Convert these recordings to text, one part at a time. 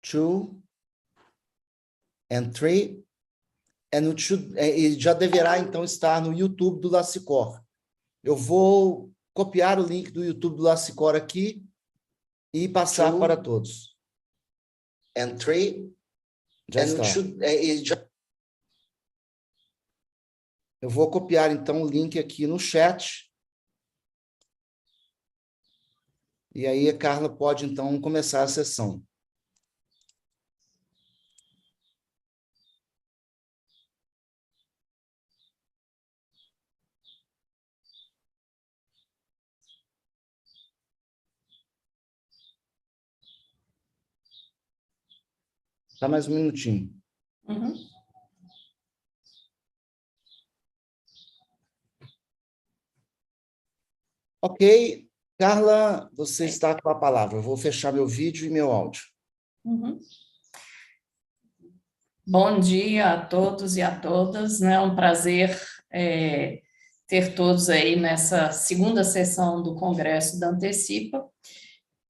2, and 3. And it should, já deverá, então, estar no YouTube do LaCicor. Eu vou copiar o link do YouTube do LaCicor aqui e passar para todos. And 3. Já está. Eu vou copiar, então, o link aqui no chat. E aí a Carla pode, então, começar a sessão. Tá mais um minutinho. Uhum. Ok. Carla, você está com a palavra. Eu vou fechar meu vídeo e meu áudio. Uhum. Bom dia a todos e a todas, né? É um prazer ter todos aí nessa segunda sessão do Congresso da Antecipa.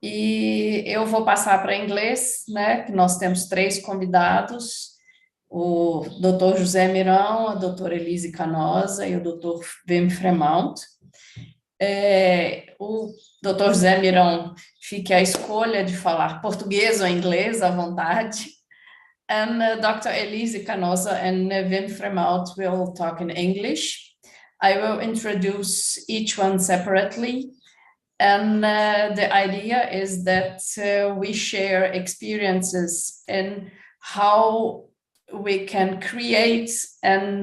E eu vou passar para inglês, né? Que nós temos 3 convidados, o Dr. José Mirão, a doutora Elise Canosa e o Dr. Wim Fremont. O Dr. José Mirão, fique à escolha de falar português ou inglês à vontade. And Dr. Elise Canosa and Wim Fremont will talk in English. I will introduce each one separately. And the idea is that we share experiences in how we can create and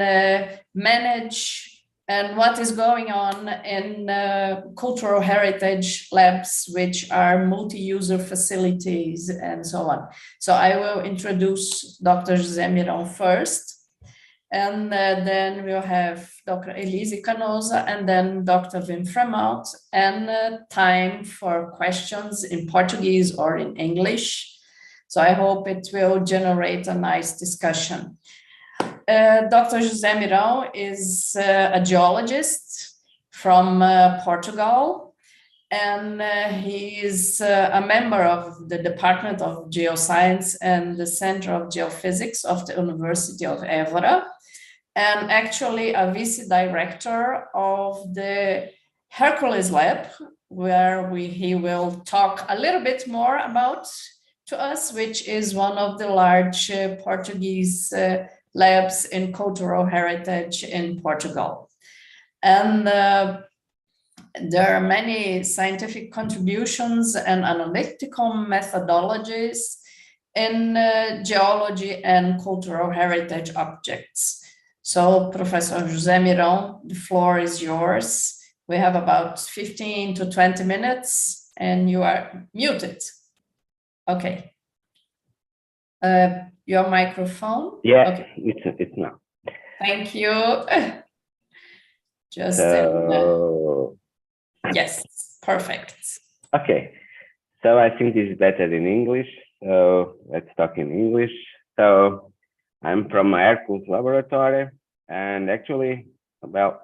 manage and what is going on in cultural heritage labs, which are multi-user facilities and so on. So I will introduce Dr. José Mirão first. And then we'll have Dr. Elise Canosa and then Dr. Wim Fremont, and time for questions in Portuguese or in English. So I hope it will generate a nice discussion. Dr. José Mirão is a geologist from Portugal, and he is a member of the Department of Geoscience and the Center of Geophysics of the University of Évora, and actually a vice-director of the Hercules Lab, where he will talk a little bit more about to us, which is one of the large Portuguese labs in cultural heritage in Portugal. And there are many scientific contributions and analytical methodologies in geology and cultural heritage objects. So, Professor José Mirão, the floor is yours. We have about 15 to 20 minutes, and you are muted. Okay. Your microphone? Yeah, okay. It's now. Thank you. Just yes, perfect. Okay, so I think this is better in English. So let's talk in English. So I'm from Hercules Laboratory, and actually, well,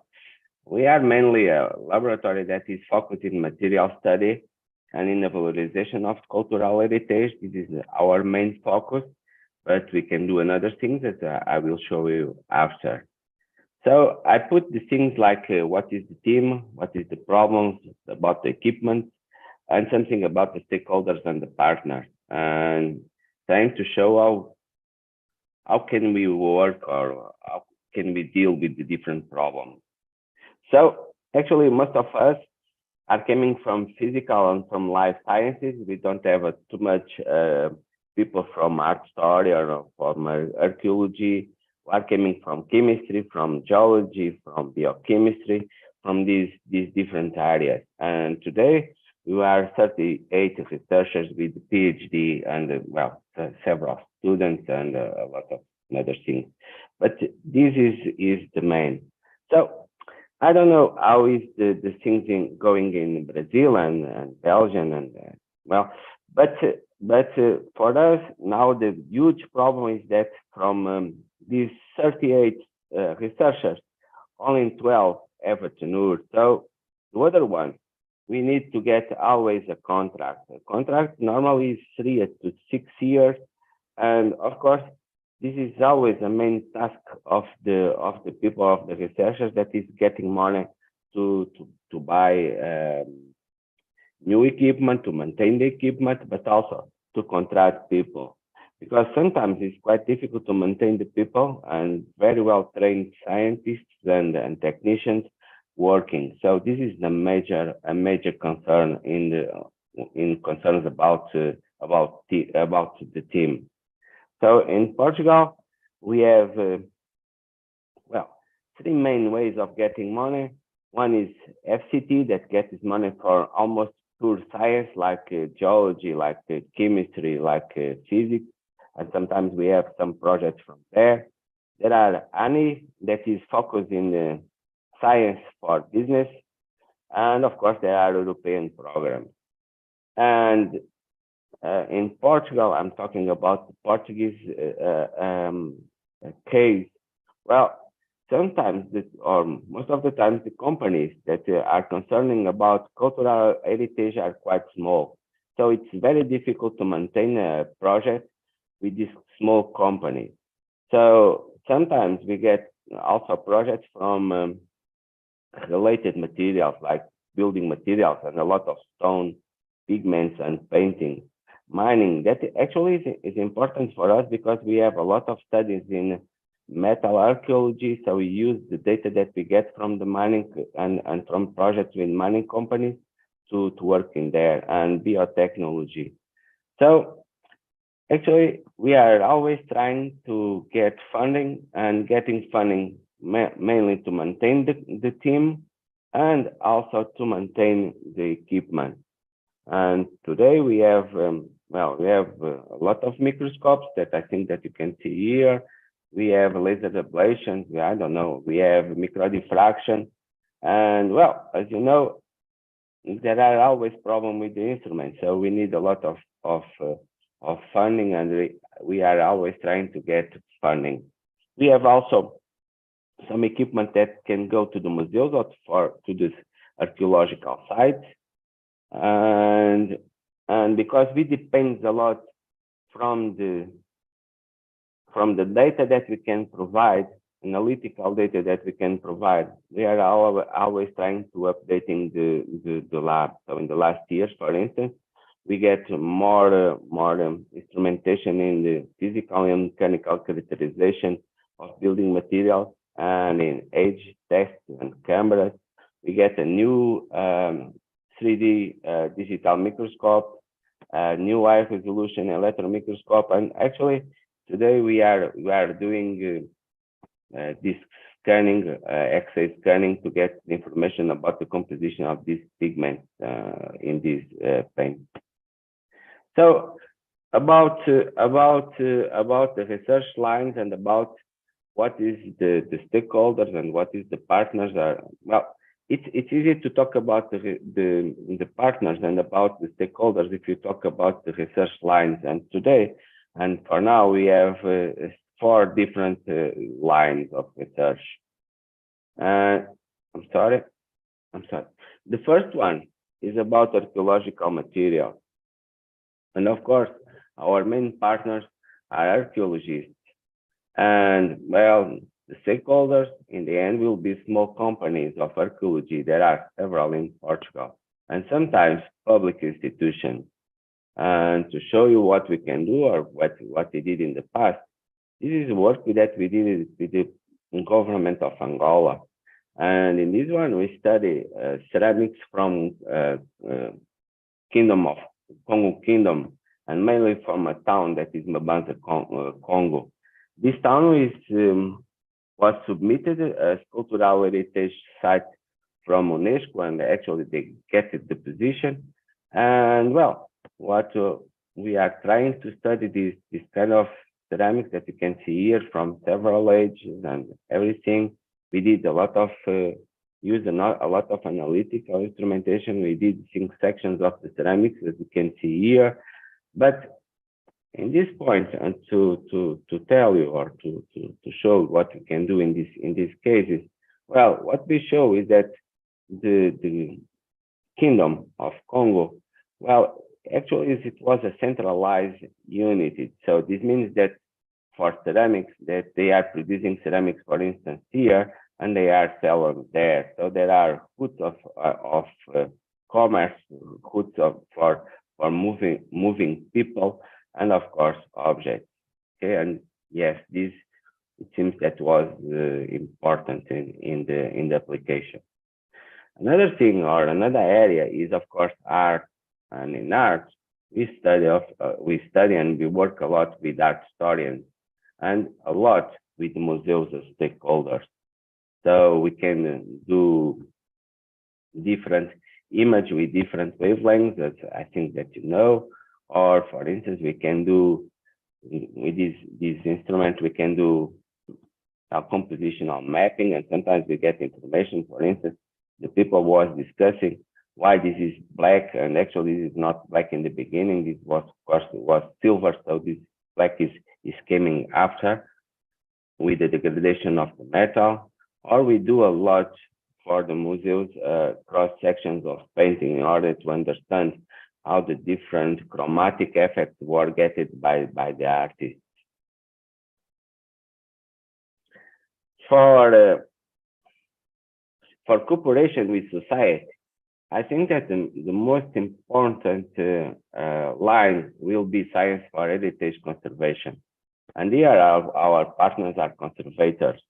we are mainly a laboratory that is focused in material study and in the valorization of cultural heritage. This is our main focus, but we can do another things that I will show you after. So I put the things like what is the team, what is the problems, about the equipment, and something about the stakeholders and the partners, and trying to show how can we work or how can we deal with the different problems. So actually, most of us are coming from physical and from life sciences. We don't have too much people from art story or from archaeology. We are coming from chemistry, from geology, from biochemistry, from these different areas. And today we are 38 researchers with PhD and well, several students and a lot of other things. But this is the main. So I don't know how is the things going in Brazil and Belgium and well, but for us now the huge problem is that from these 38 researchers, only 12 ever tenure. So the other one, we need to get always a contract. A contract normally is 3 to 6 years, And of course, this is always a main task of the people, of the researchers, that is getting money to buy new equipment, to maintain the equipment, but also to contract people. Because sometimes it's quite difficult to maintain the people and very well trained scientists and technicians working. So this is a major concern in concerns about the team. So in Portugal, we have well, three main ways of getting money. One is FCT, that gets money for almost pure science, like geology, like chemistry, like physics, and sometimes we have some projects from there. There are ANI, that is focused in science for business, and of course there are European programs. And in Portugal, I'm talking about the Portuguese case. Well, sometimes, or most of the times, the companies that are concerning about cultural heritage are quite small. So it's very difficult to maintain a project with these small companies. So sometimes we get also projects from related materials, like building materials and a lot of stone, pigments and painting. Mining, that actually is important for us because we have a lot of studies in metal archaeology. So we use the data that we get from the mining and from projects with mining companies to work in there, and biotechnology. So actually, we are always trying to get funding, and getting funding mainly to maintain the team and also to maintain the equipment. And today we have, we have a lot of microscopes that I think that you can see here. We have laser ablation, I don't know, we have microdiffraction. And well, as you know, there are always problems with the instruments. So we need a lot of funding, and we are always trying to get funding. We have also some equipment that can go to the museums or to this archaeological sites. And because we depend a lot from the data that we can provide, analytical data that we can provide, we are always trying to updating the lab. So in the last years, for instance, we get more instrumentation in the physical and mechanical characterization of building materials, and in age tests and cameras. We get a new 3D digital microscope, new high resolution electron microscope, and actually today we are doing this scanning, X-ray scanning, to get information about the composition of these pigments in this paint. So about the research lines and about what is the stakeholders and what is the partners are, well, it's easy to talk about the partners and about the stakeholders if you talk about the research lines. And today, and for now, we have 4 different lines of research. I'm sorry. The first one is about archaeological material. And of course, our main partners are archaeologists. And well, the stakeholders in the end will be small companies of archaeology. There are several in Portugal, and sometimes public institutions. And to show you what we can do, or what we did in the past, this is work that we did with the government of Angola. And in this one, we study ceramics from Kingdom of Congo Kingdom, and mainly from a town that is Mabanza, Congo. This town was submitted as cultural heritage site from UNESCO, and actually they get the position. And well, what we are trying to study this kind of ceramics that you can see here from several ages and everything. We did a lot of use a lot of analytical instrumentation. We did 6 sections of the ceramics, as you can see here. But in this point, and to tell you, or to show what we can do in these cases, well, what we show is that the Kingdom of Congo, well, actually it was a centralized unit. So this means that for ceramics, that they are producing ceramics, for instance, here, and they are selling there. So there are hoods of commerce, hoods for moving people, and of course objects. Okay, and yes, this, it seems that was important in the application. Another thing, or another area, is of course art. And in art, we study and we work a lot with art historians and a lot with museums as stakeholders. So we can do different image with different wavelengths, that I think that you know. Or for instance, we can do with this instrument, we can do a compositional mapping, and sometimes we get information. For instance, the people was discussing why this is black, and actually this is not black in the beginning. This was, of course, it was silver, so this black is coming after with the degradation of the metal. Or we do a lot for the museums, cross sections of painting in order to understand how the different chromatic effects were getting by the artist. For cooperation with society, I think that the most important line will be Science for Heritage Conservation. And here our partners are conservators.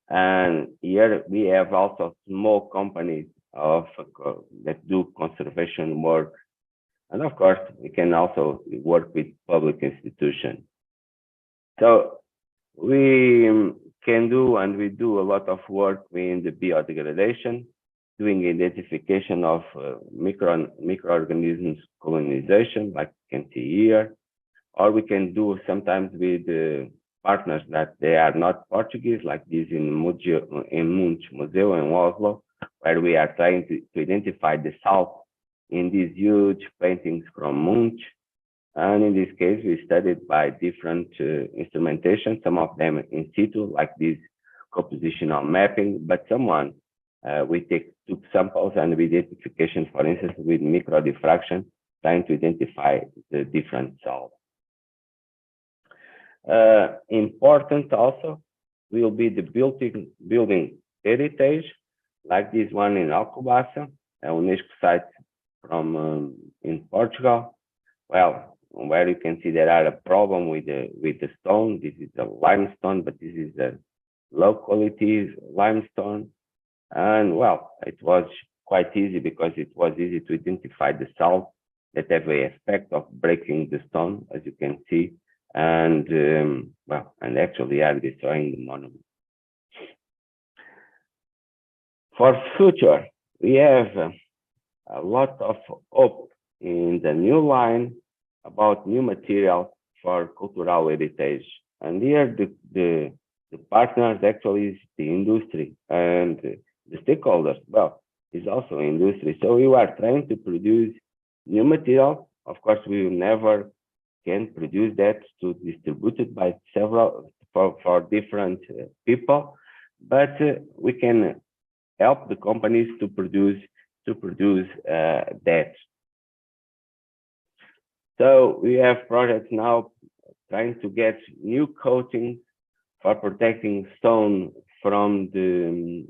And here we have also small companies that do conservation work. And of course, we can also work with public institutions. So we can do, and we do a lot of work in the biodegradation, doing identification of microorganisms colonization, like you can see here. Or we can do sometimes with partners that they are not Portuguese, like this in Munch Museu in Oslo, where we are trying to identify the salt in these huge paintings from Munch. And in this case, we studied by different instrumentation, some of them in situ, like this compositional mapping, but someone we took samples and with identification, for instance, with microdiffraction, trying to identify the different salts. Important also will be the building heritage, like this one in Alcobaça, a UNESCO site from in Portugal. Well, where you can see there are a problem with the stone. This is a limestone, but this is a low quality limestone. And well, it was quite easy because it was easy to identify the salts that have the effect of breaking the stone, as you can see, and well, and actually are destroying the monument. For future, we have a lot of hope in the new line about new material for cultural heritage. And here the partners actually is the industry, and the stakeholders, well, is also industry. So we are trying to produce new material. Of course, we will never can produce that to distribute it by several for different people, but we can help the companies to produce that. So we have projects now trying to get new coatings for protecting stone from the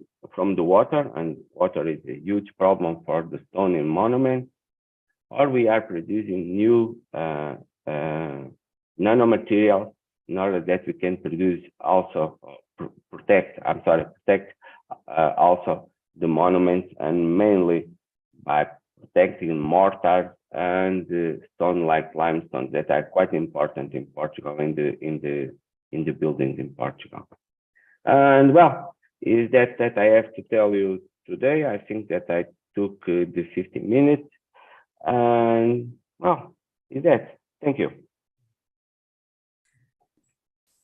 water, and water is a huge problem for the stone in monuments. Or we are producing new nanomaterials in order that we can produce also protect also the monuments, and mainly by protecting mortar and stone like limestone that are quite important in Portugal, in the buildings in Portugal. And well, is that I have to tell you today. I think that I took the 15 minutes, and well, is that. Thank you.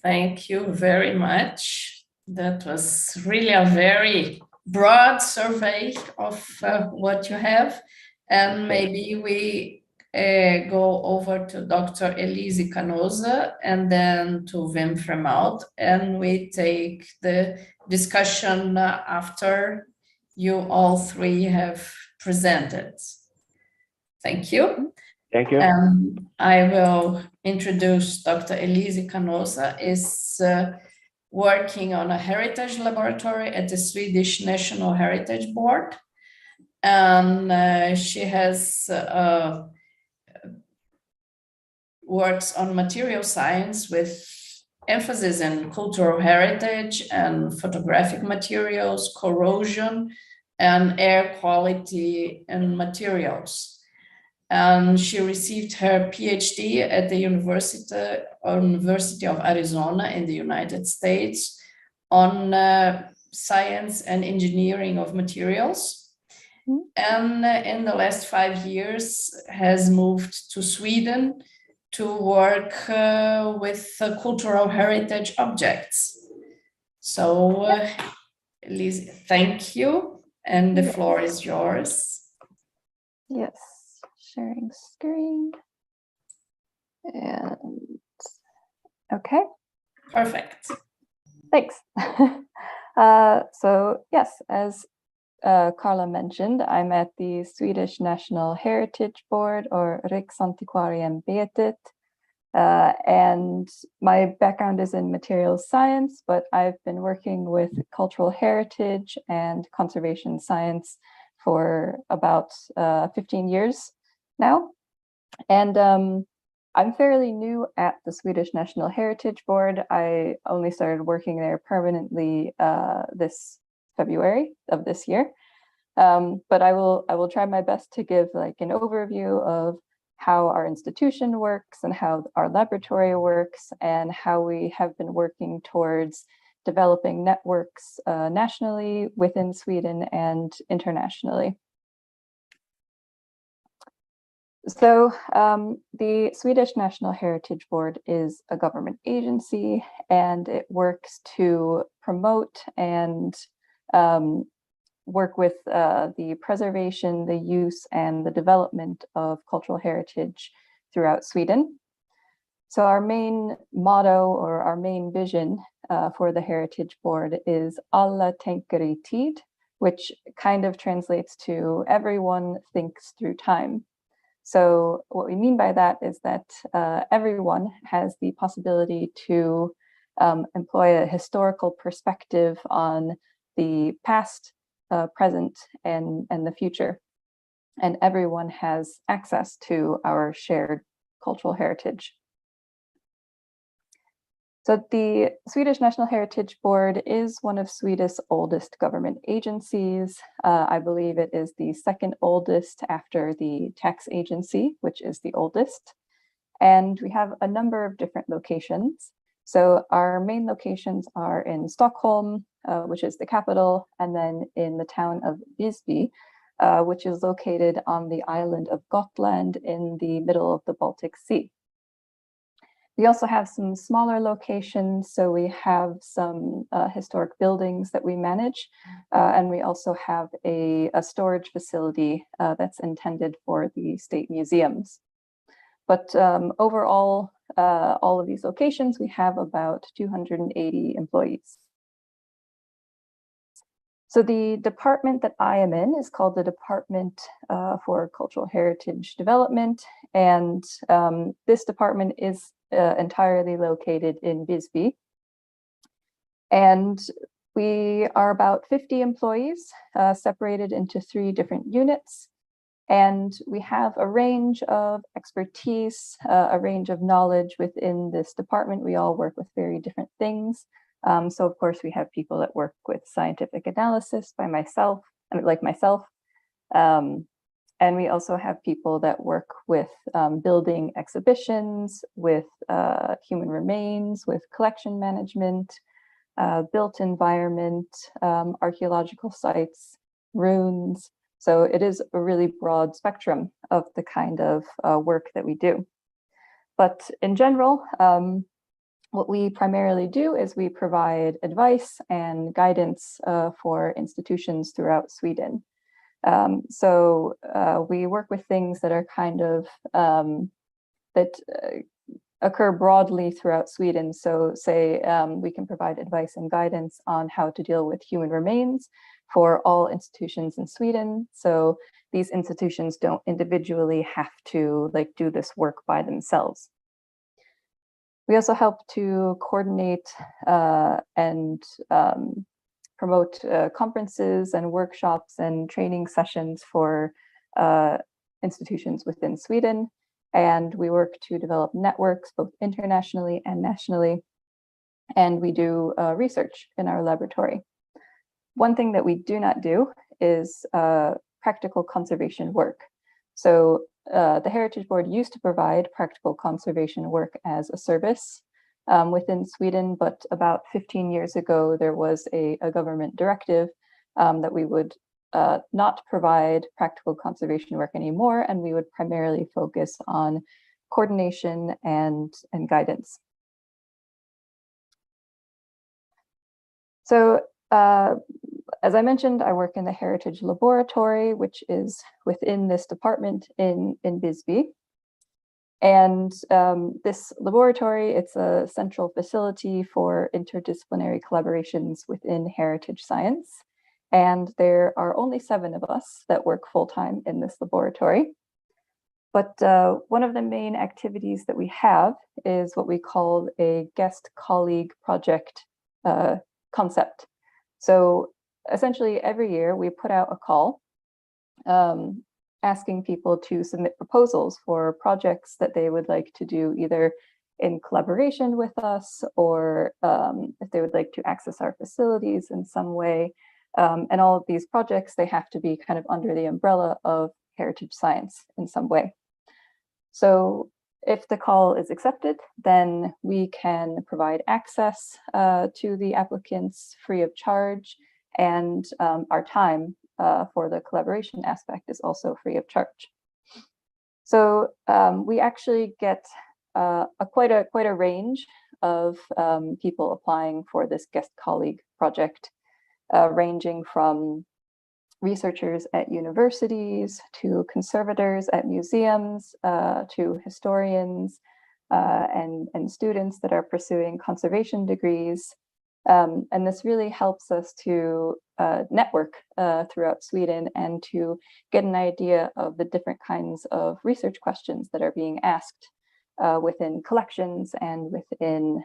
Thank you very much. That was really a very broad survey of what you have. And maybe we go over to Dr. Elise Canosa and then to Wim Fremaud, and we take the discussion after you all three have presented. Thank you. Thank you. I will introduce Dr. Elise Canosa, is working on a heritage laboratory at the Swedish National Heritage Board. And she has works on material science with emphasis in cultural heritage and photographic materials, corrosion, and air quality in materials. And she received her PhD at the University of Arizona in the United States on science and engineering of materials. And in the last 5 years has moved to Sweden to work with cultural heritage objects. So, Elise, thank you. And the floor is yours. Yes, sharing screen. And okay. Perfect. Thanks. So yes, as Carla mentioned, I'm at the Swedish National Heritage Board, or Riksantikvarieämbetet, and my background is in materials science, but I've been working with cultural heritage and conservation science for about 15 years now. And I'm fairly new at the Swedish National Heritage Board. I only started working there permanently this February of this year. But I will try my best to give like an overview of how our institution works and how our laboratory works and how we have been working towards developing networks nationally within Sweden and internationally. So the Swedish National Heritage Board is a government agency, and it works to promote and work with the preservation, the use, and the development of cultural heritage throughout Sweden. So our main motto, or our main vision for the Heritage Board, is Alla tänker i tid, which kind of translates to everyone thinks through time. So what we mean by that is that everyone has the possibility to employ a historical perspective on the past, present, and the future. And everyone has access to our shared cultural heritage. So the Swedish National Heritage Board is one of Sweden's oldest government agencies. I believe it is the second oldest after the tax agency, which is the oldest. And we have a number of different locations. So our main locations are in Stockholm, which is the capital, and then in the town of Visby, which is located on the island of Gotland in the middle of the Baltic Sea. We also have some smaller locations, so we have some historic buildings that we manage, and we also have a storage facility that's intended for the state museums. But overall, all of these locations, we have about 280 employees. So the department that I am in is called the Department for Cultural Heritage Development, and this department is entirely located in Visby. And we are about 50 employees separated into 3 different units. And we have a range of expertise, a range of knowledge within this department. We all work with very different things. So of course we have people that work with scientific analysis like myself. And we also have people that work with building exhibitions, with human remains, with collection management, built environment, archaeological sites, runes. So it is a really broad spectrum of the kind of work that we do. But in general, what we primarily do is we provide advice and guidance for institutions throughout Sweden. So we work with things that are kind of that occur broadly throughout Sweden. So say we can provide advice and guidance on how to deal with human remains, for all institutions in Sweden. So these institutions don't individually have to like do this work by themselves. We also help to coordinate and promote conferences and workshops and training sessions for institutions within Sweden. And we work to develop networks both internationally and nationally. And we do research in our laboratory. One thing that we do not do is practical conservation work. So the Heritage Board used to provide practical conservation work as a service within Sweden, but about 15 years ago, there was a government directive that we would not provide practical conservation work anymore, and we would primarily focus on coordination and guidance. So as I mentioned, I work in the Heritage Laboratory, which is within this department in Visby. And this laboratory, it's a central facility for interdisciplinary collaborations within heritage science. And there are only 7 of us that work full-time in this laboratory. But one of the main activities that we have is what we call a guest colleague project concept. So essentially every year we put out a call asking people to submit proposals for projects that they would like to do either in collaboration with us or if they would like to access our facilities in some way. And all of these projects, they have to be kind of under the umbrella of heritage science in some way. So if the call is accepted, then we can provide access to the applicants free of charge, and our time for the collaboration aspect is also free of charge. So we actually get quite a range of people applying for this guest colleague project, ranging from researchers at universities to conservators at museums to historians and students that are pursuing conservation degrees. And this really helps us to network throughout Sweden and to get an idea of the different kinds of research questions that are being asked within collections and within,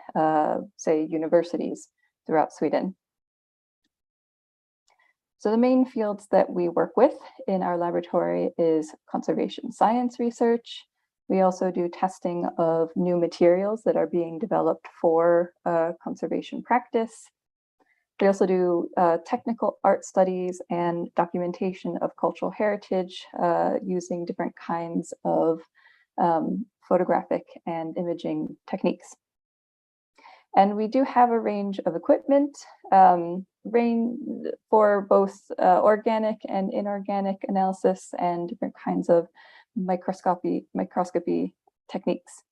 say, universities throughout Sweden. So the main fields that we work with in our laboratory is conservation science research. We also do testing of new materials that are being developed for conservation practice. We also do technical art studies and documentation of cultural heritage using different kinds of photographic and imaging techniques. And we do have a range of equipment for both organic and inorganic analysis and different kinds of microscopy techniques.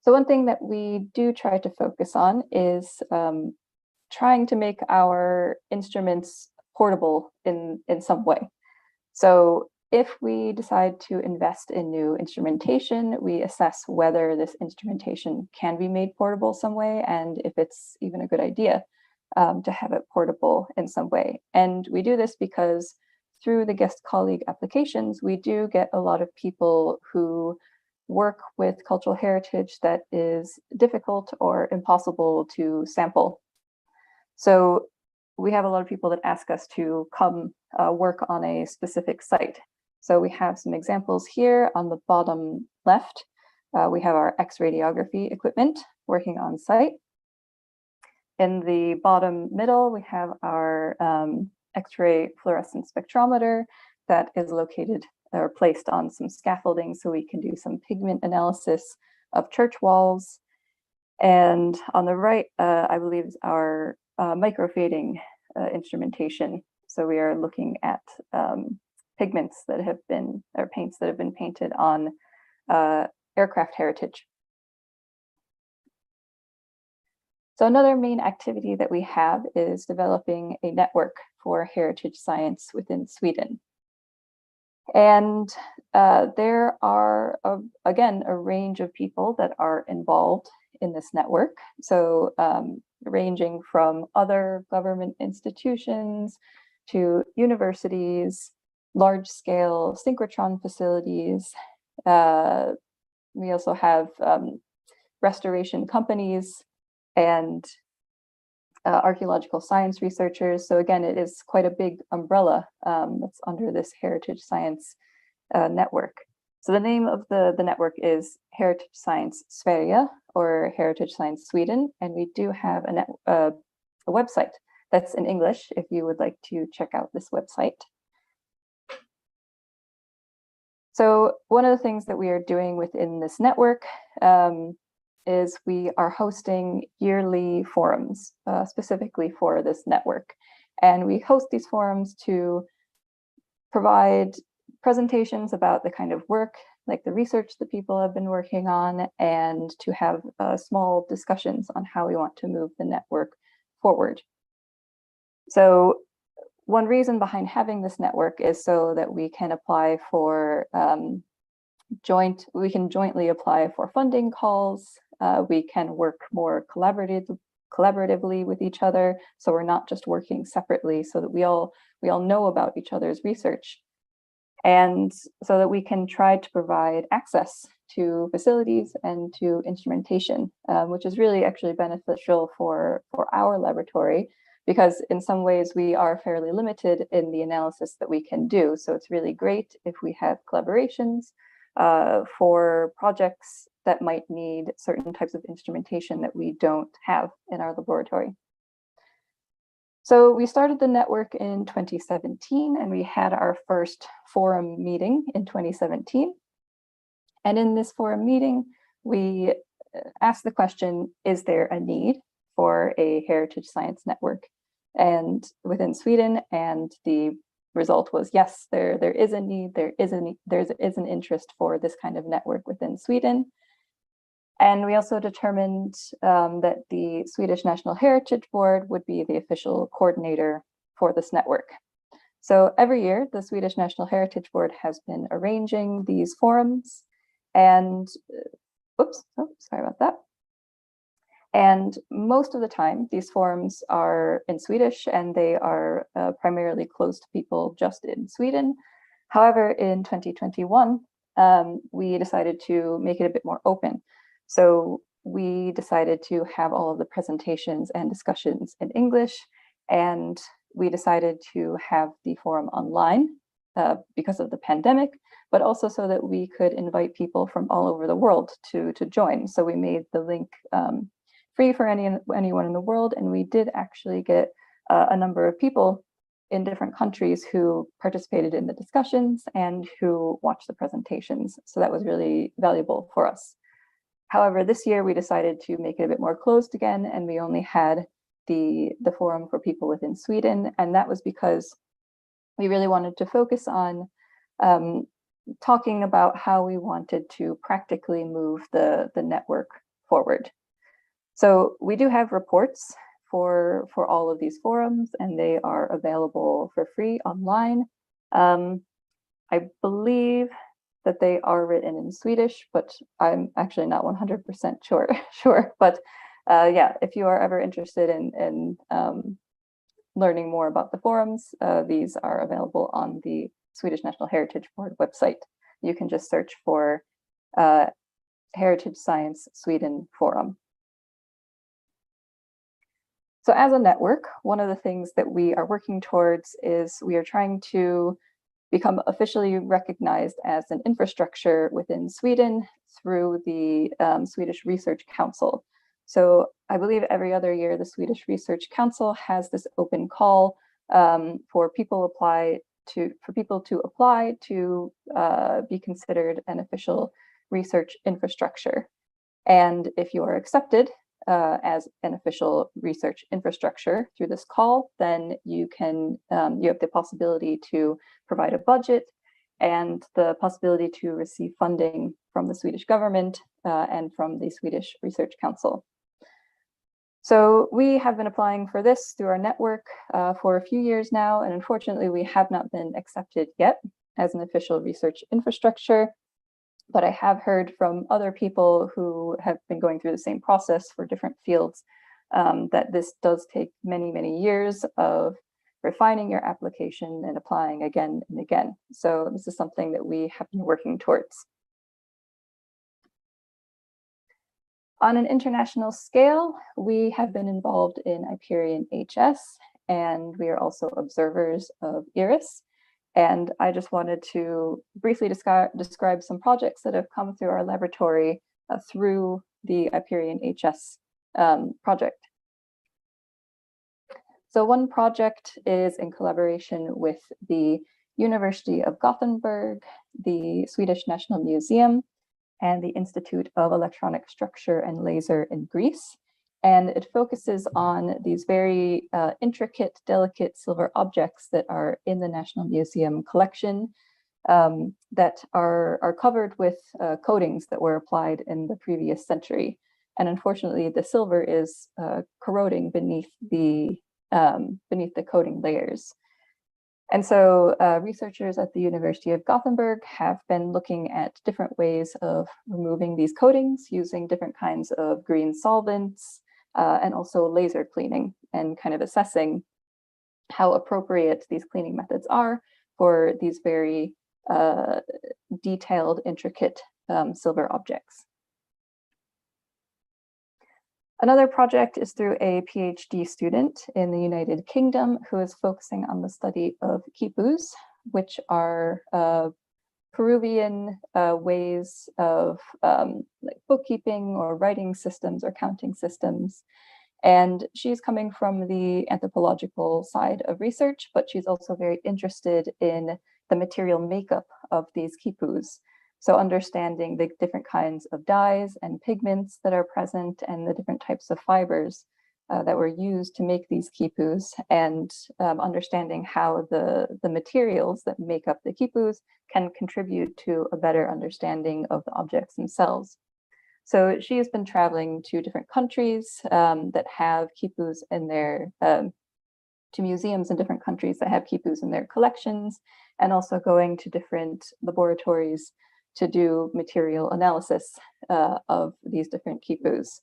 So one thing that we do try to focus on is trying to make our instruments portable in some way. So if we decide to invest in new instrumentation, we assess whether this instrumentation can be made portable some way, and if it's even a good idea to have it portable in some way. And we do this because through the guest colleague applications, we do get a lot of people who work with cultural heritage that is difficult or impossible to sample. So we have a lot of people that ask us to come work on a specific site. So we have some examples here on the bottom left. We have our X-radiography equipment working on site. In the bottom middle, we have our X-ray fluorescence spectrometer that is located or placed on some scaffolding so we can do some pigment analysis of church walls. And on the right, I believe is our microfading instrumentation. So we are looking at pigments that have been, or paints that have been painted on aircraft heritage. So another main activity that we have is developing a network for heritage science within Sweden. And there are, again, a range of people that are involved in this network. So ranging from other government institutions to universities, large-scale synchrotron facilities. We also have restoration companies and archaeological science researchers. So again, it is quite a big umbrella that's under this Heritage Science network. So the name of the network is Heritage Science Sverige, or Heritage Science Sweden, and we do have a website that's in English if you would like to check out this website. So one of the things that we are doing within this network is we are hosting yearly forums specifically for this network. And we host these forums to provide presentations about the kind of work, like the research that people have been working on, and to have small discussions on how we want to move the network forward. So one reason behind having this network is so that we can apply for we can jointly apply for funding calls. We can work more collaboratively with each other, so we're not just working separately, so that we all know about each other's research, and so that we can try to provide access to facilities and to instrumentation, which is really actually beneficial for our laboratory, because in some ways we are fairly limited in the analysis that we can do. So it's really great if we have collaborations for projects that might need certain types of instrumentation that we don't have in our laboratory. So we started the network in 2017, and we had our first forum meeting in 2017. And in this forum meeting, we asked the question, is there a need for a heritage science network and within Sweden? And the result was yes, there is a need, there is an interest for this kind of network within Sweden. And we also determined that the Swedish National Heritage Board would be the official coordinator for this network. So every year, the Swedish National Heritage Board has been arranging these forums, and sorry about that. And most of the time, these forums are in Swedish, and they are primarily closed to people just in Sweden. However, in 2021, we decided to make it a bit more open. So we decided to have all of the presentations and discussions in English, and we decided to have the forum online because of the pandemic, but also so that we could invite people from all over the world to join. So we made the link free for anyone in the world, and we did actually get a number of people in different countries who participated in the discussions and who watched the presentations. So that was really valuable for us. However, this year we decided to make it a bit more closed again, and we only had the forum for people within Sweden, and that was because we really wanted to focus on talking about how we wanted to practically move the network forward. So we do have reports for all of these forums, and they are available for free online. I believe that they are written in Swedish, but I'm actually not 100% sure. But yeah, if you are ever interested in learning more about the forums, these are available on the Swedish National Heritage Board website. You can just search for Heritage Science Sweden Forum. So as a network, one of the things that we are working towards is we are trying to become officially recognized as an infrastructure within Sweden through the Swedish Research Council. So I believe every other year, the Swedish Research Council has this open call for people to apply to be considered an official research infrastructure. And if you are accepted as an official research infrastructure through this call, then you can you have the possibility to provide a budget and the possibility to receive funding from the Swedish government and from the Swedish Research Council. So we have been applying for this through our network for a few years now, and unfortunately we have not been accepted yet as an official research infrastructure. But I have heard from other people who have been going through the same process for different fields that this does take many, many years of refining your application and applying again and again. So this is something that we have been working towards. On an international scale, we have been involved in Hyperion HS, and we are also observers of IRIS. And I just wanted to briefly describe some projects that have come through our laboratory through the Hyperion HS project. So one project is in collaboration with the University of Gothenburg, the Swedish National Museum, and the Institute of Electronic Structure and Laser in Greece. And it focuses on these very intricate, delicate silver objects that are in the National Museum collection that are covered with coatings that were applied in the previous century. And unfortunately, the silver is corroding beneath the coating layers. And so researchers at the University of Gothenburg have been looking at different ways of removing these coatings using different kinds of green solvents and also laser cleaning, and kind of assessing how appropriate these cleaning methods are for these very detailed, intricate silver objects. Another project is through a PhD student in the United Kingdom who is focusing on the study of quipus, which are Peruvian ways of like bookkeeping or writing systems or counting systems. And she's coming from the anthropological side of research, but she's also very interested in the material makeup of these quipus. So understanding the different kinds of dyes and pigments that are present and the different types of fibers that were used to make these quipus, and understanding how the materials that make up the quipus can contribute to a better understanding of the objects themselves. So she has been traveling to different countries that have quipus in their, to museums in different countries that have quipus in their collections, and also going to different laboratories to do material analysis of these different quipus.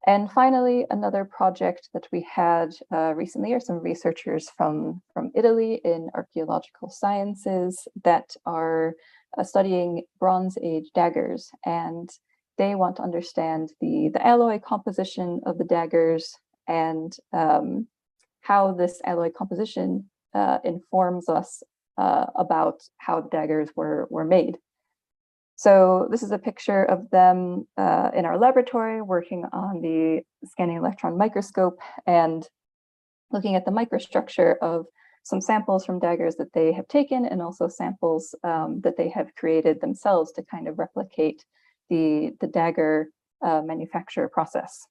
And finally, another project that we had recently are some researchers from Italy in archaeological sciences that are studying Bronze Age daggers, and they want to understand the alloy composition of the daggers and how this alloy composition informs us about how the daggers were made. So this is a picture of them in our laboratory working on the scanning electron microscope and looking at the microstructure of some samples from daggers that they have taken, and also samples that they have created themselves to kind of replicate the dagger manufacture process.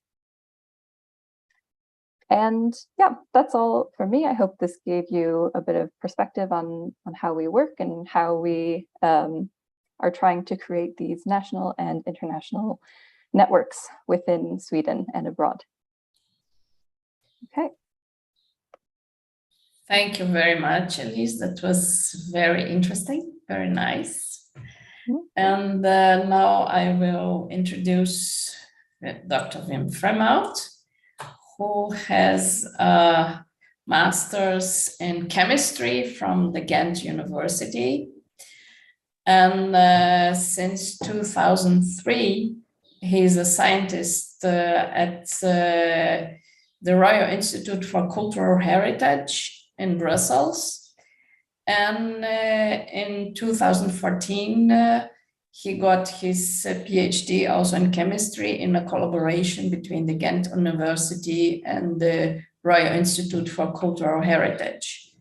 And yeah, that's all for me. I hope this gave you a bit of perspective on how we work and how we are trying to create these national and international networks within Sweden and abroad. Okay. Thank you very much, Elise. That was very interesting, very nice. Mm-hmm. And now I will introduce Dr. Wim Fremaut, who has a master's in chemistry from the Ghent University. And since 2003, he's a scientist at the Royal Institute for Cultural Heritage in Brussels. And in 2014, he got his PhD also in chemistry in a collaboration between the Ghent University and the Royal Institute for Cultural Heritage.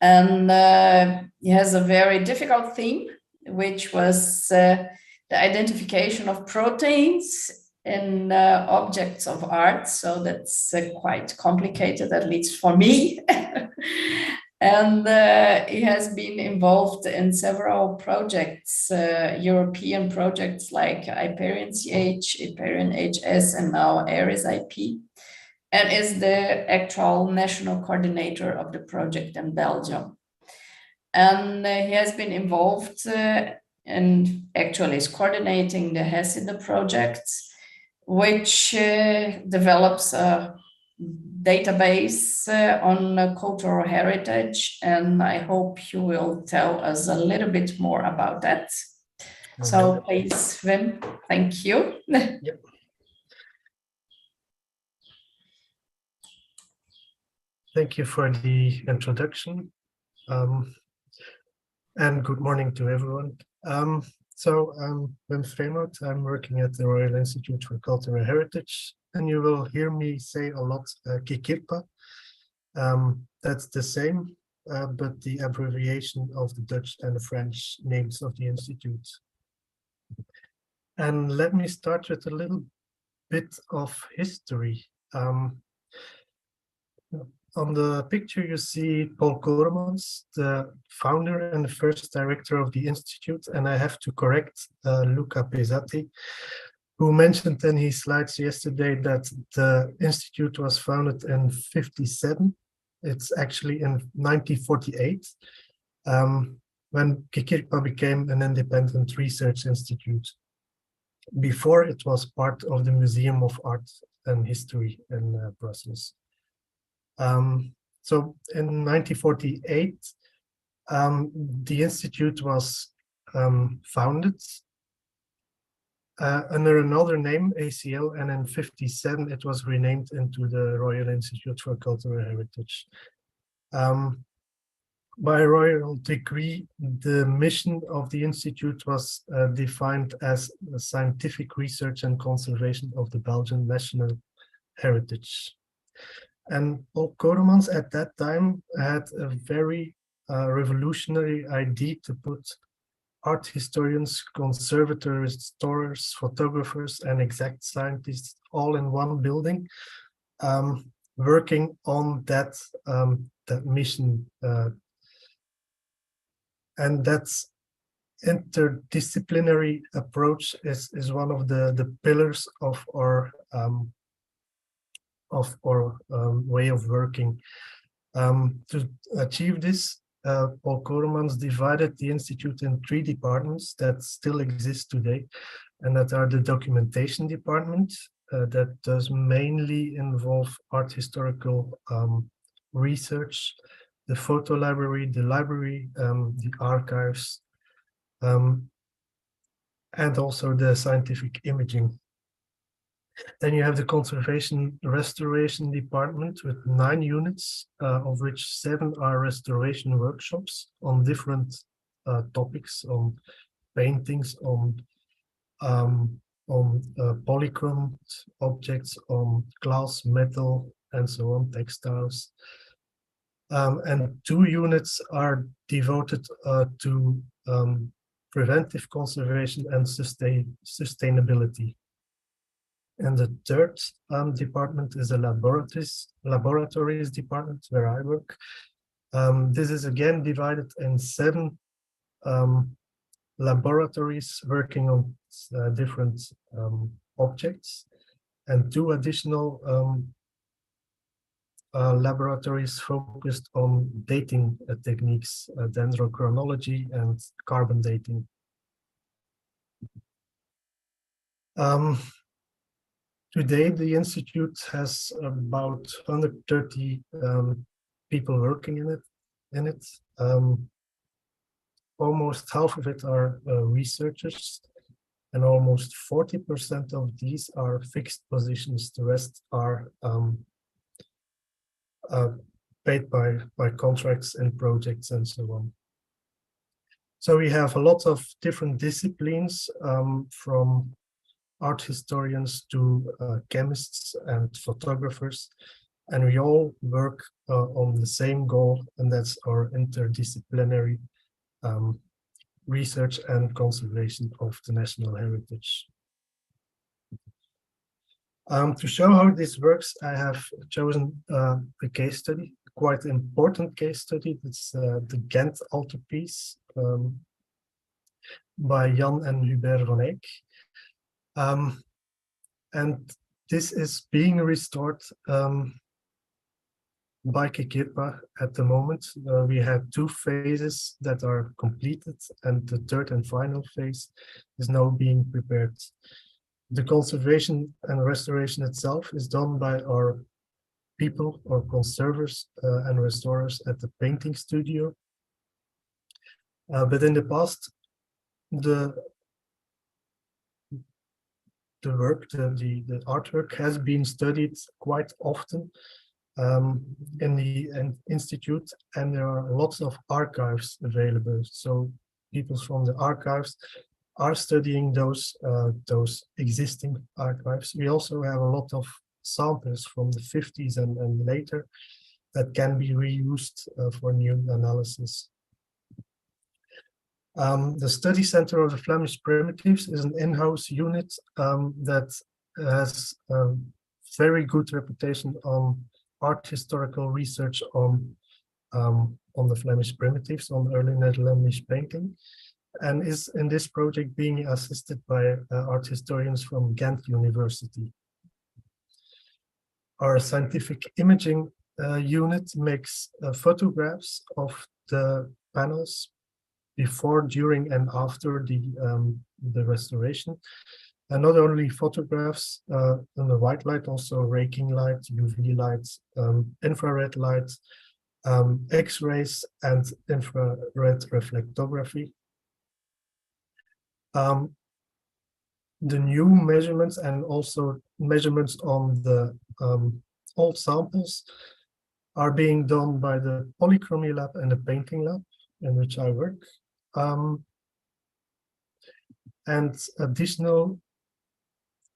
And he has a very difficult theme, which was the identification of proteins in objects of art. So that's quite complicated, at least for me. And he has been involved in several projects, European projects like Hyperion CH, Hyperion HS, and now ARIS IP, and is the actual national coordinator of the project in Belgium. And he has been involved and actually is coordinating the HESIDE projects, which develops a database on cultural heritage, and I hope you will tell us a little bit more about that. So please, Wim, thank you. Yep. Thank you for the introduction, and good morning to everyone. So I'm Wim Vreemhout. I'm working at the Royal Institute for Cultural Heritage, and you will hear me say a lot Kikirpa. That's the same, but the abbreviation of the Dutch and the French names of the institute. And let me start with a little bit of history. On the picture, you see Paul Koremans, the founder and the first director of the Institute. And I have to correct Luca Pesati, who mentioned in his slides yesterday that the Institute was founded in 1957. It's actually in 1948, when Kikirpa became an independent research institute. Before, it was part of the Museum of Art and History in Brussels. So in 1948, the Institute was founded under another name, ACL, and in 1957 it was renamed into the Royal Institute for Cultural Heritage. By royal decree, the mission of the Institute was defined as scientific research and conservation of the Belgian national heritage. And Paul Koremans at that time had a very revolutionary idea to put art historians, conservators, restorers, photographers, and exact scientists all in one building, working on that mission. And that's interdisciplinary approach is one of the pillars of our way of working. To achieve this, Paul Koremans divided the Institute in 3 departments that still exist today, and that are the documentation department, that does mainly involve art historical research, the photo library, the archives, and also the scientific imaging. Then you have the conservation restoration department with 9 units, of which 7 are restoration workshops on different topics, on paintings, on polychrome objects, on glass, metal, and so on, textiles. And 2 units are devoted to preventive conservation and sustainability. And the 3rd department is the laboratories department, where I work. This is again divided in 7 laboratories working on different objects, and 2 additional laboratories focused on dating techniques, dendrochronology and carbon dating. Today, the Institute has about 130 people working in it. Almost half of it are researchers, and almost 40% of these are fixed positions. The rest are paid by contracts and projects and so on. So we have a lot of different disciplines, from art historians to chemists and photographers, and we all work on the same goal, and that's our interdisciplinary research and conservation of the national heritage. To show how this works, I have chosen a case study, quite important case study. It's the Ghent altarpiece by Jan and Hubert van Eyck. And this is being restored by Kikirpa at the moment. We have 2 phases that are completed, and the 3rd and final phase is now being prepared. The conservation and restoration itself is done by our people or conservers and restorers at the painting studio. But in the past, the artwork has been studied quite often in the institute, and there are lots of archives available. So people from the archives are studying those existing archives. We also have a lot of samples from the 50s and later that can be reused for new analysis. The Study Center of the Flemish Primitives is an in-house unit that has a very good reputation on art historical research on the Flemish primitives, on early Netherlandish painting, and is in this project being assisted by art historians from Ghent University. Our scientific imaging unit makes photographs of the panels before, during, and after the restoration. And not only photographs under white light, also raking light, UV light, infrared light, X-rays, and infrared reflectography. The new measurements and also measurements on the old samples are being done by the polychromy lab and the painting lab in which I work. And additional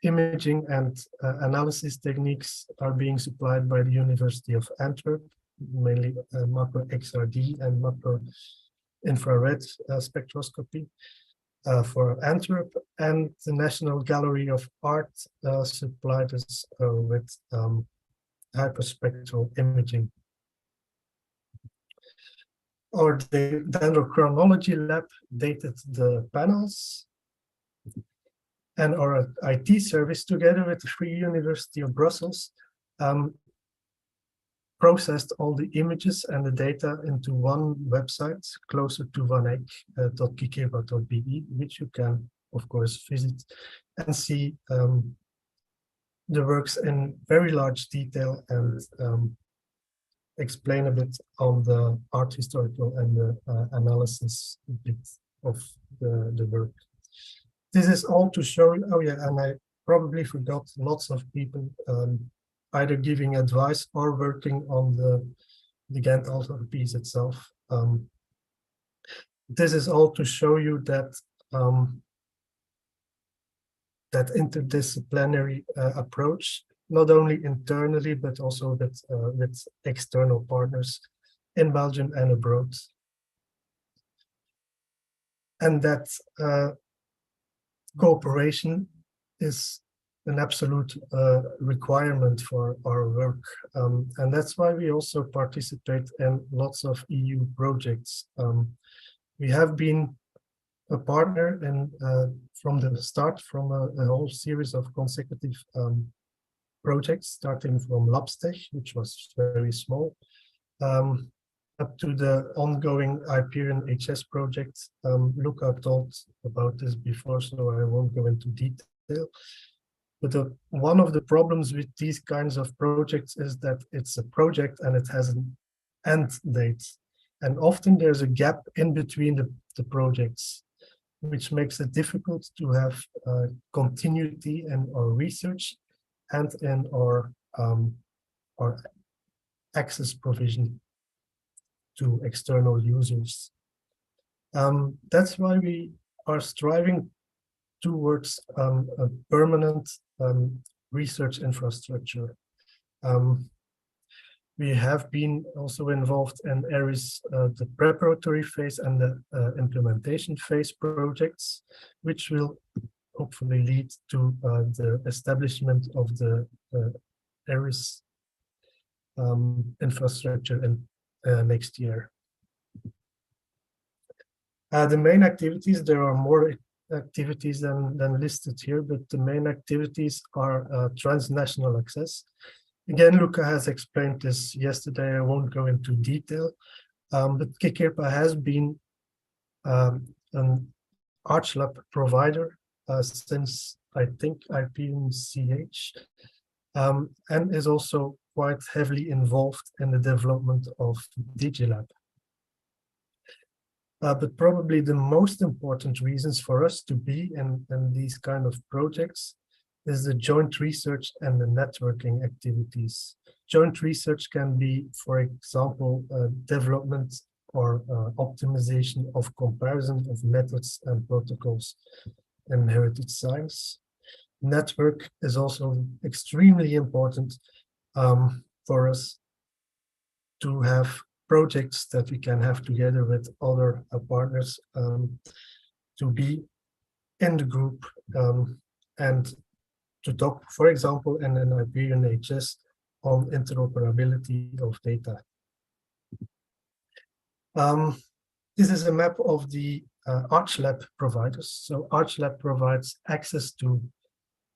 imaging and analysis techniques are being supplied by the University of Antwerp, mainly macro XRD and macro infrared spectroscopy for Antwerp, and the National Gallery of Art supplied us with hyperspectral imaging. Our dendrochronology lab dated the panels, and our IT service, together with the Free University of Brussels, processed all the images and the data into one website, closer to vaneyck.kikirpa.be, which you can, of course, visit and see the works in very large detail and explain a bit on the art historical and the analysis bit of the work. This is all to show you, oh yeah, and I probably forgot lots of people either giving advice or working on the Ghent altarpiece itself. This is all to show you that that interdisciplinary approach, not only internally, but also with external partners in Belgium and abroad. And that cooperation is an absolute requirement for our work. And that's why we also participate in lots of EU projects. We have been a partner and from the start, from a whole series of consecutive projects, starting from Labstech, which was very small, up to the ongoing Hyperion HS project. Luca told about this before, so I won't go into detail. But one of the problems with these kinds of projects is that it's a project and it has an end date. And often there's a gap in between the projects, which makes it difficult to have continuity in our research and in our access provision to external users. That's why we are striving towards a permanent research infrastructure. We have been also involved in areas, the preparatory phase and the implementation phase projects, which will hopefully lead to the establishment of the ARIS infrastructure in next year. The main activities, there are more activities than listed here, but the main activities are transnational access. Again, Luca has explained this yesterday. I won't go into detail, but KIKIRPA has been an ArchLab provider since I think, IPNCH, and is also quite heavily involved in the development of DigiLab. But probably the most important reasons for us to be in these kind of projects is the joint research and the networking activities. Joint research can be, for example, development or optimization of comparison of methods and protocols in heritage science. Network is also extremely important for us to have projects that we can have together with other partners to be in the group and to talk, for example, in an Iberian HS on interoperability of data. This is a map of the ArchLab providers. So ArchLab provides access to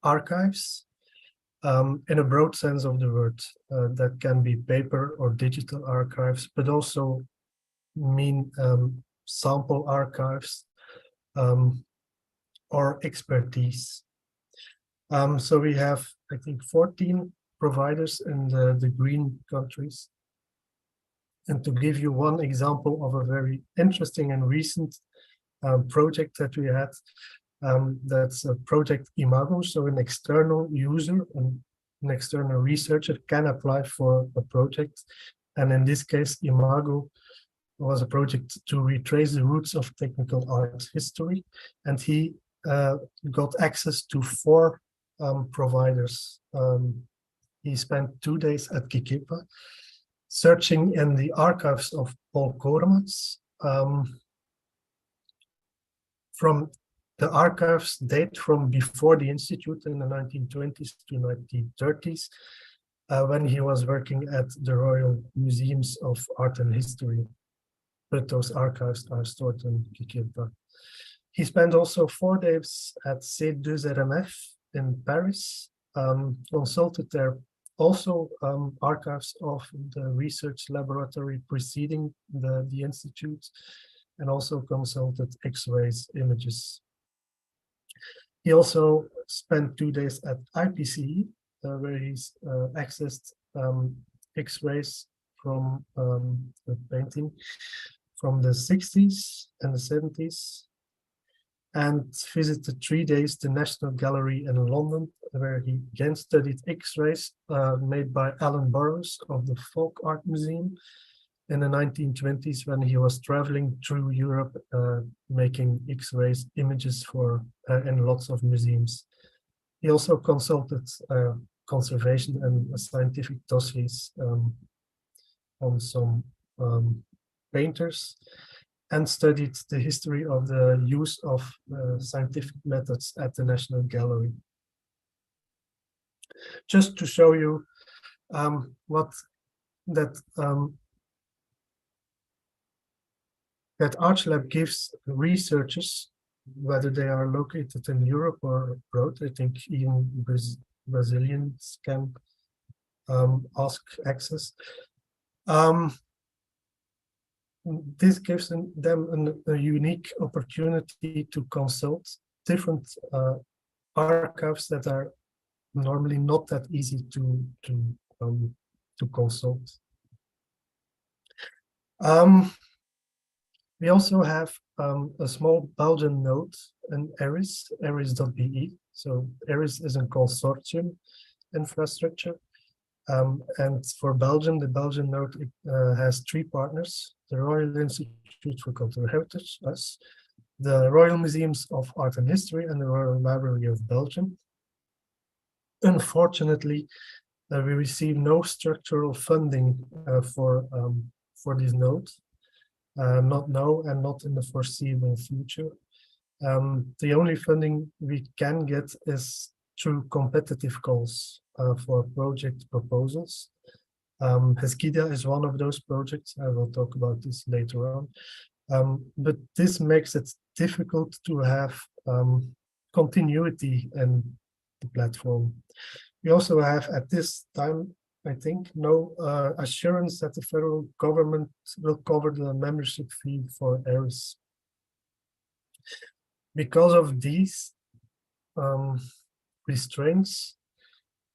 archives in a broad sense of the word. That can be paper or digital archives, but also mean sample archives or expertise. So we have, I think, 14 providers in the green countries. And to give you one example of a very interesting and recent project that we had, that's a project Imago. So an external user, an external researcher can apply for a project. And in this case, Imago was a project to retrace the roots of technical art history. And he got access to 4 providers. He spent 2 days at Kikipa, searching in the archives of Paul Koremans. From the archives date from before the Institute in the 1920s to 1930s, when he was working at the Royal Museums of Art and History. But those archives are stored in Kikipa. He spent also 4 days at C2RMF in Paris, consulted there also archives of the research laboratory preceding the Institute, and also consulted X-rays images. He also spent 2 days at IPCE, where he's accessed X-rays from a painting from the 60s and the 70s, and visited 3 days the National Gallery in London, where he again studied X-rays made by Alan Burrows of the Folk Art Museum in the 1920s, when he was traveling through Europe making X-rays images for in lots of museums. He also consulted conservation and scientific dossiers on some painters, and studied the history of the use of scientific methods at the National Gallery. Just to show you what that ArchLab gives researchers, whether they are located in Europe or abroad. I think even Brazilians can ask access. This gives them a unique opportunity to consult different archives that are normally not that easy to consult. We also have a small Belgian node in ERIS, eris.be. So ERIS is a consortium infrastructure. And for Belgium, the Belgian node has 3 partners: the Royal Institute for Cultural Heritage, us, the Royal Museums of Art and History, and the Royal Library of Belgium. Unfortunately, we receive no structural funding for this node, not now and not in the foreseeable future. The only funding we can get is through competitive calls for project proposals. Heskida is one of those projects. I will talk about this later on. But this makes it difficult to have continuity in the platform. We also have, at this time, I think, no assurance that the federal government will cover the membership fee for ERIS. Because of these restraints,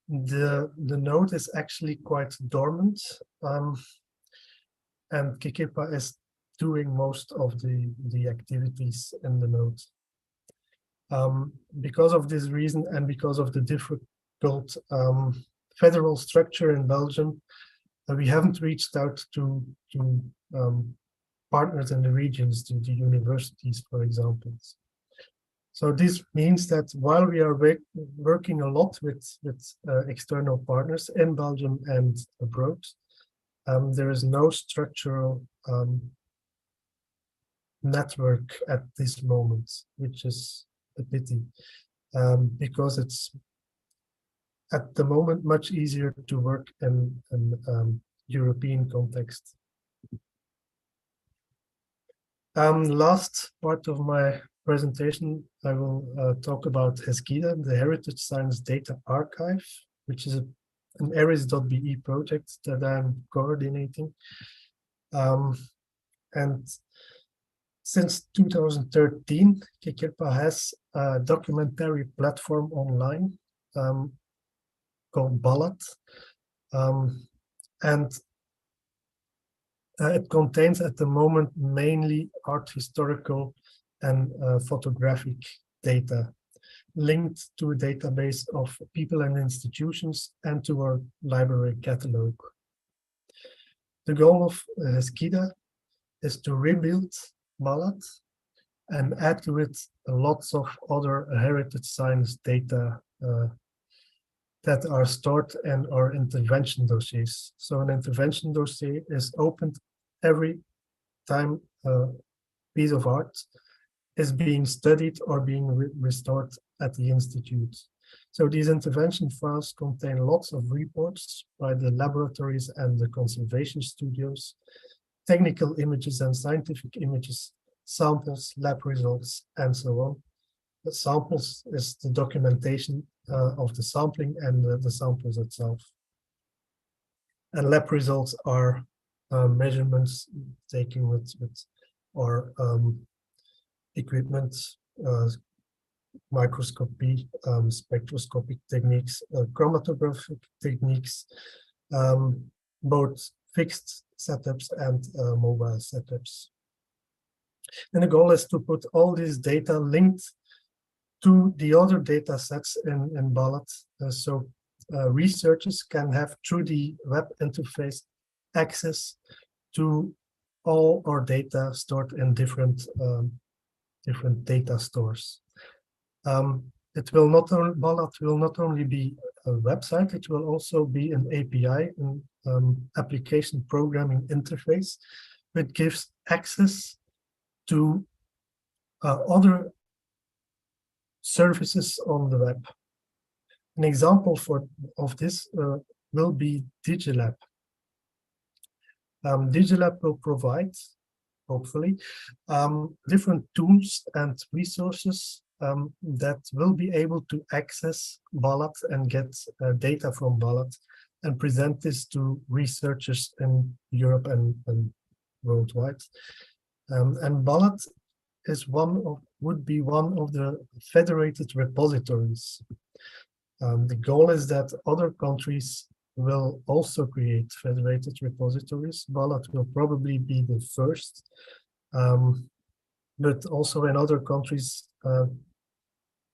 the node is actually quite dormant, and Kikirpa is doing most of the activities in the node. Because of this reason and because of the difficult federal structure in Belgium, we haven't reached out to partners in the regions, to the universities, for example. So this means that while we are working a lot with external partners in Belgium and abroad, there is no structural network at this moment, which is a pity, because it's at the moment much easier to work in European context. Last part of my presentation, I will talk about Heskida, the Heritage Science Data Archive, which is an Eris.be project that I'm coordinating. And since 2013, Kikirpa has a documentary platform online called Ballad. And it contains at the moment mainly art historical and photographic data linked to a database of people and institutions and to our library catalog. The goal of Heskida is to rebuild Ballad and add to it lots of other heritage science data that are stored in our intervention dossiers. So an intervention dossier is opened every time a piece of art is being studied or being restored at the Institute. So these intervention files contain lots of reports by the laboratories and the conservation studios, technical images and scientific images, samples, lab results, and so on. The samples is the documentation of the sampling and the samples itself. And lab results are measurements taken with our equipment, microscopy, spectroscopic techniques, chromatographic techniques, both fixed setups and mobile setups. And the goal is to put all this data linked to the other data sets in Ballad, so researchers can have, through the web interface, access to all our data stored in different data stores. It will not only, Ballad will not only be a website, it will also be an API, an application programming interface, which gives access to other services on the web. An example of this will be Digilab. Digilab will provide, hopefully, different tools and resources that will be able to access Ballad and get data from Ballad and present this to researchers in Europe and worldwide. And Ballad is would be one of the federated repositories. The goal is that other countries will also create federated repositories. Ballad will probably be the first, but also in other countries,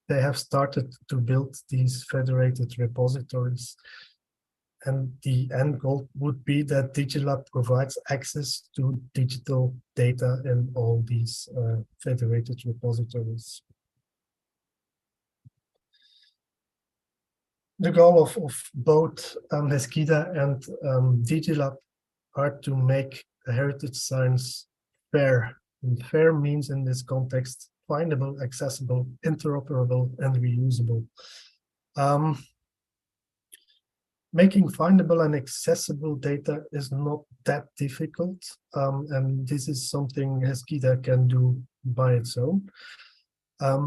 they have started to build these federated repositories. And the end goal would be that Digilab provides access to digital data in all these federated repositories. The goal of both Heskida and Digilab are to make heritage science fair. And fair means in this context, findable, accessible, interoperable, and reusable. Making findable and accessible data is not that difficult, and this is something Heskida can do by its own.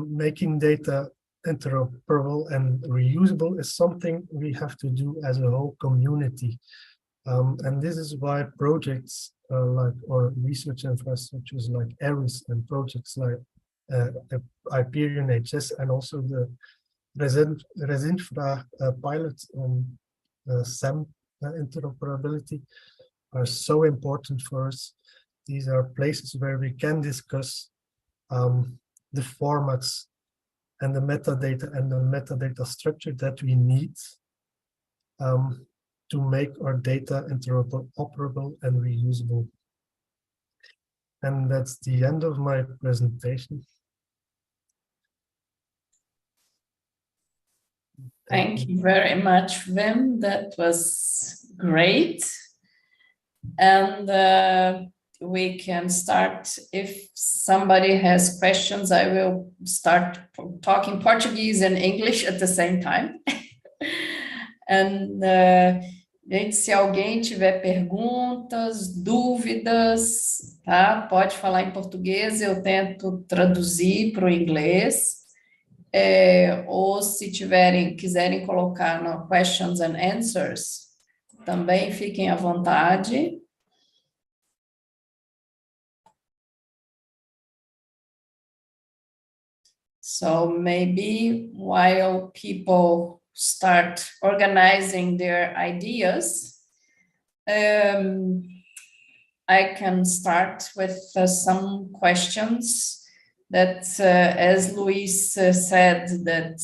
Making data interoperable and reusable is something we have to do as a whole community. And this is why projects like or research infrastructures like Eris and projects like Hyperion HS and also the Resinfra pilots on SAM interoperability are so important for us. These are places where we can discuss the formats and the metadata structure that we need to make our data interoperable and reusable. And that's the end of my presentation. Thank you very much, Wim. That was great. And we can start. If somebody has questions, I will start talking Portuguese and English at the same time. Gente, se alguém tiver perguntas, dúvidas, tá? Pode falar em português, eu tento traduzir para o inglês. Ou se quiserem colocar no questions and answers, também fiquem à vontade. So maybe while people start organizing their ideas, I can start with some questions that, as Luis said, that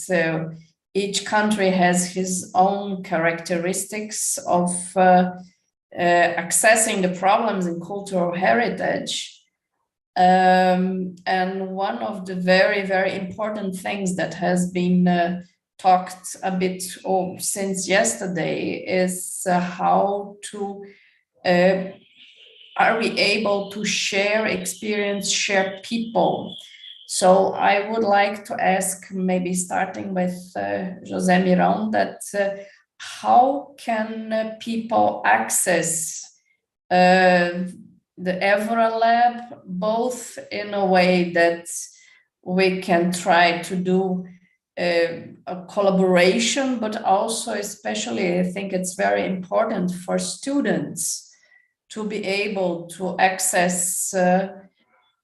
each country has his own characteristics of accessing the problems in cultural heritage. And one of the very, very important things that has been talked a bit since yesterday is how to, are we able to share experience, share people? So I would like to ask, maybe starting with José Mirão, that how can people access the Evora Lab, both in a way that we can try to do a collaboration, but also especially I think it's very important for students to be able to access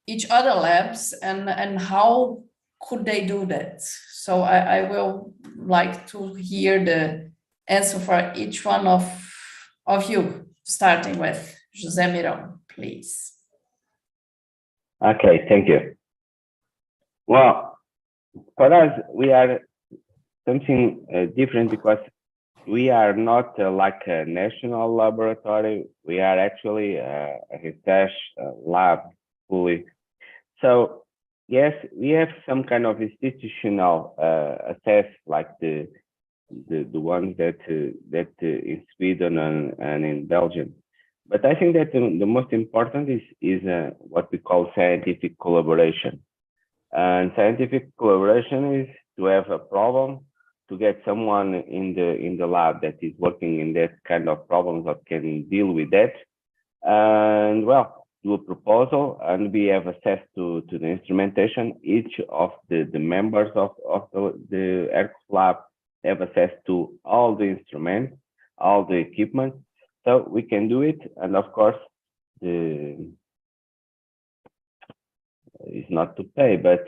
each other labs, and how could they do that? So I will like to hear the answer for each one of you, starting with José Mirão, please. Okay, thank you. Well, for us, we are something different because we are not like a national laboratory. We are actually a research lab fully. So yes, we have some kind of institutional access, like the ones that in Sweden and in Belgium. But I think that the most important is what we call scientific collaboration. And scientific collaboration is to have a problem, to get someone in the lab that is working in that kind of problems that can deal with that, and well, do a proposal, and we have access to the instrumentation. Each of the members of the ERCOS lab have access to all the instruments, all the equipment, so we can do it. And of course, it's not to pay, but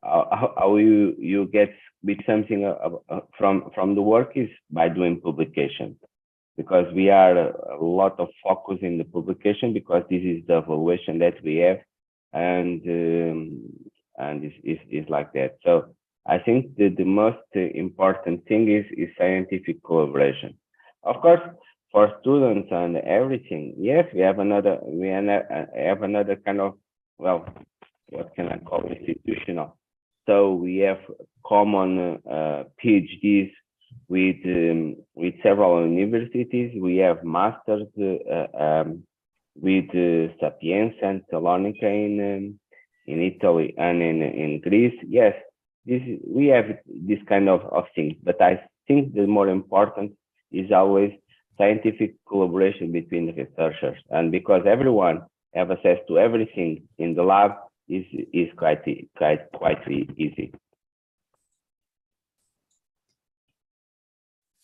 how you get with something from the work is by doing publication, because we are a lot of focus in the publication, because this is the evaluation that we have, and it's like that. So I think that the most important thing is scientific collaboration. Of course, for students and everything, yes, we have another kind of, well, what can I call it, institutional. So we have common PhDs with several universities. We have masters with Sapienza and Salonika in Italy and in Greece. Yes, we have this kind of things, but I think the more important is always scientific collaboration between the researchers, and because everyone have access to everything in the lab is quite easy.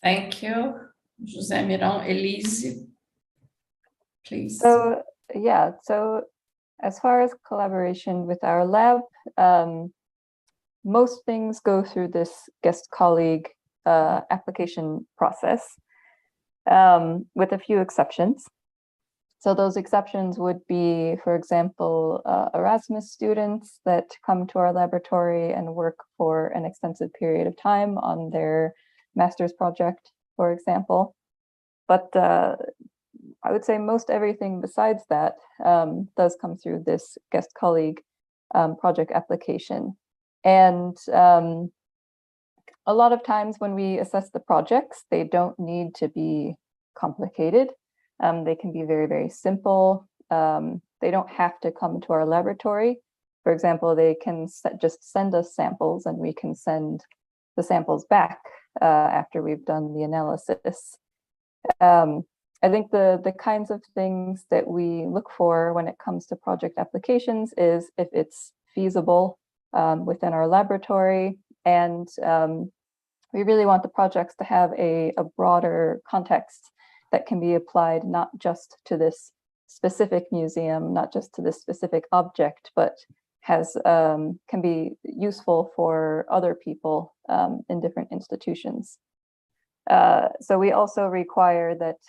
Thank you, José Mirão. Elise, please. So yeah, so as far as collaboration with our lab, most things go through this guest colleague application process, with a few exceptions. So those exceptions would be, for example, Erasmus students that come to our laboratory and work for an extensive period of time on their master's project, for example. But I would say most everything besides that does come through this guest colleague project application. And a lot of times when we assess the projects, they don't need to be complicated. They can be very, very simple. They don't have to come to our laboratory. For example, they can just send us samples and we can send the samples back after we've done the analysis. I think the kinds of things that we look for when it comes to project applications is if it's feasible within our laboratory, and we really want the projects to have a broader context that can be applied not just to this specific museum, not just to this specific object, but has can be useful for other people in different institutions. So we also require that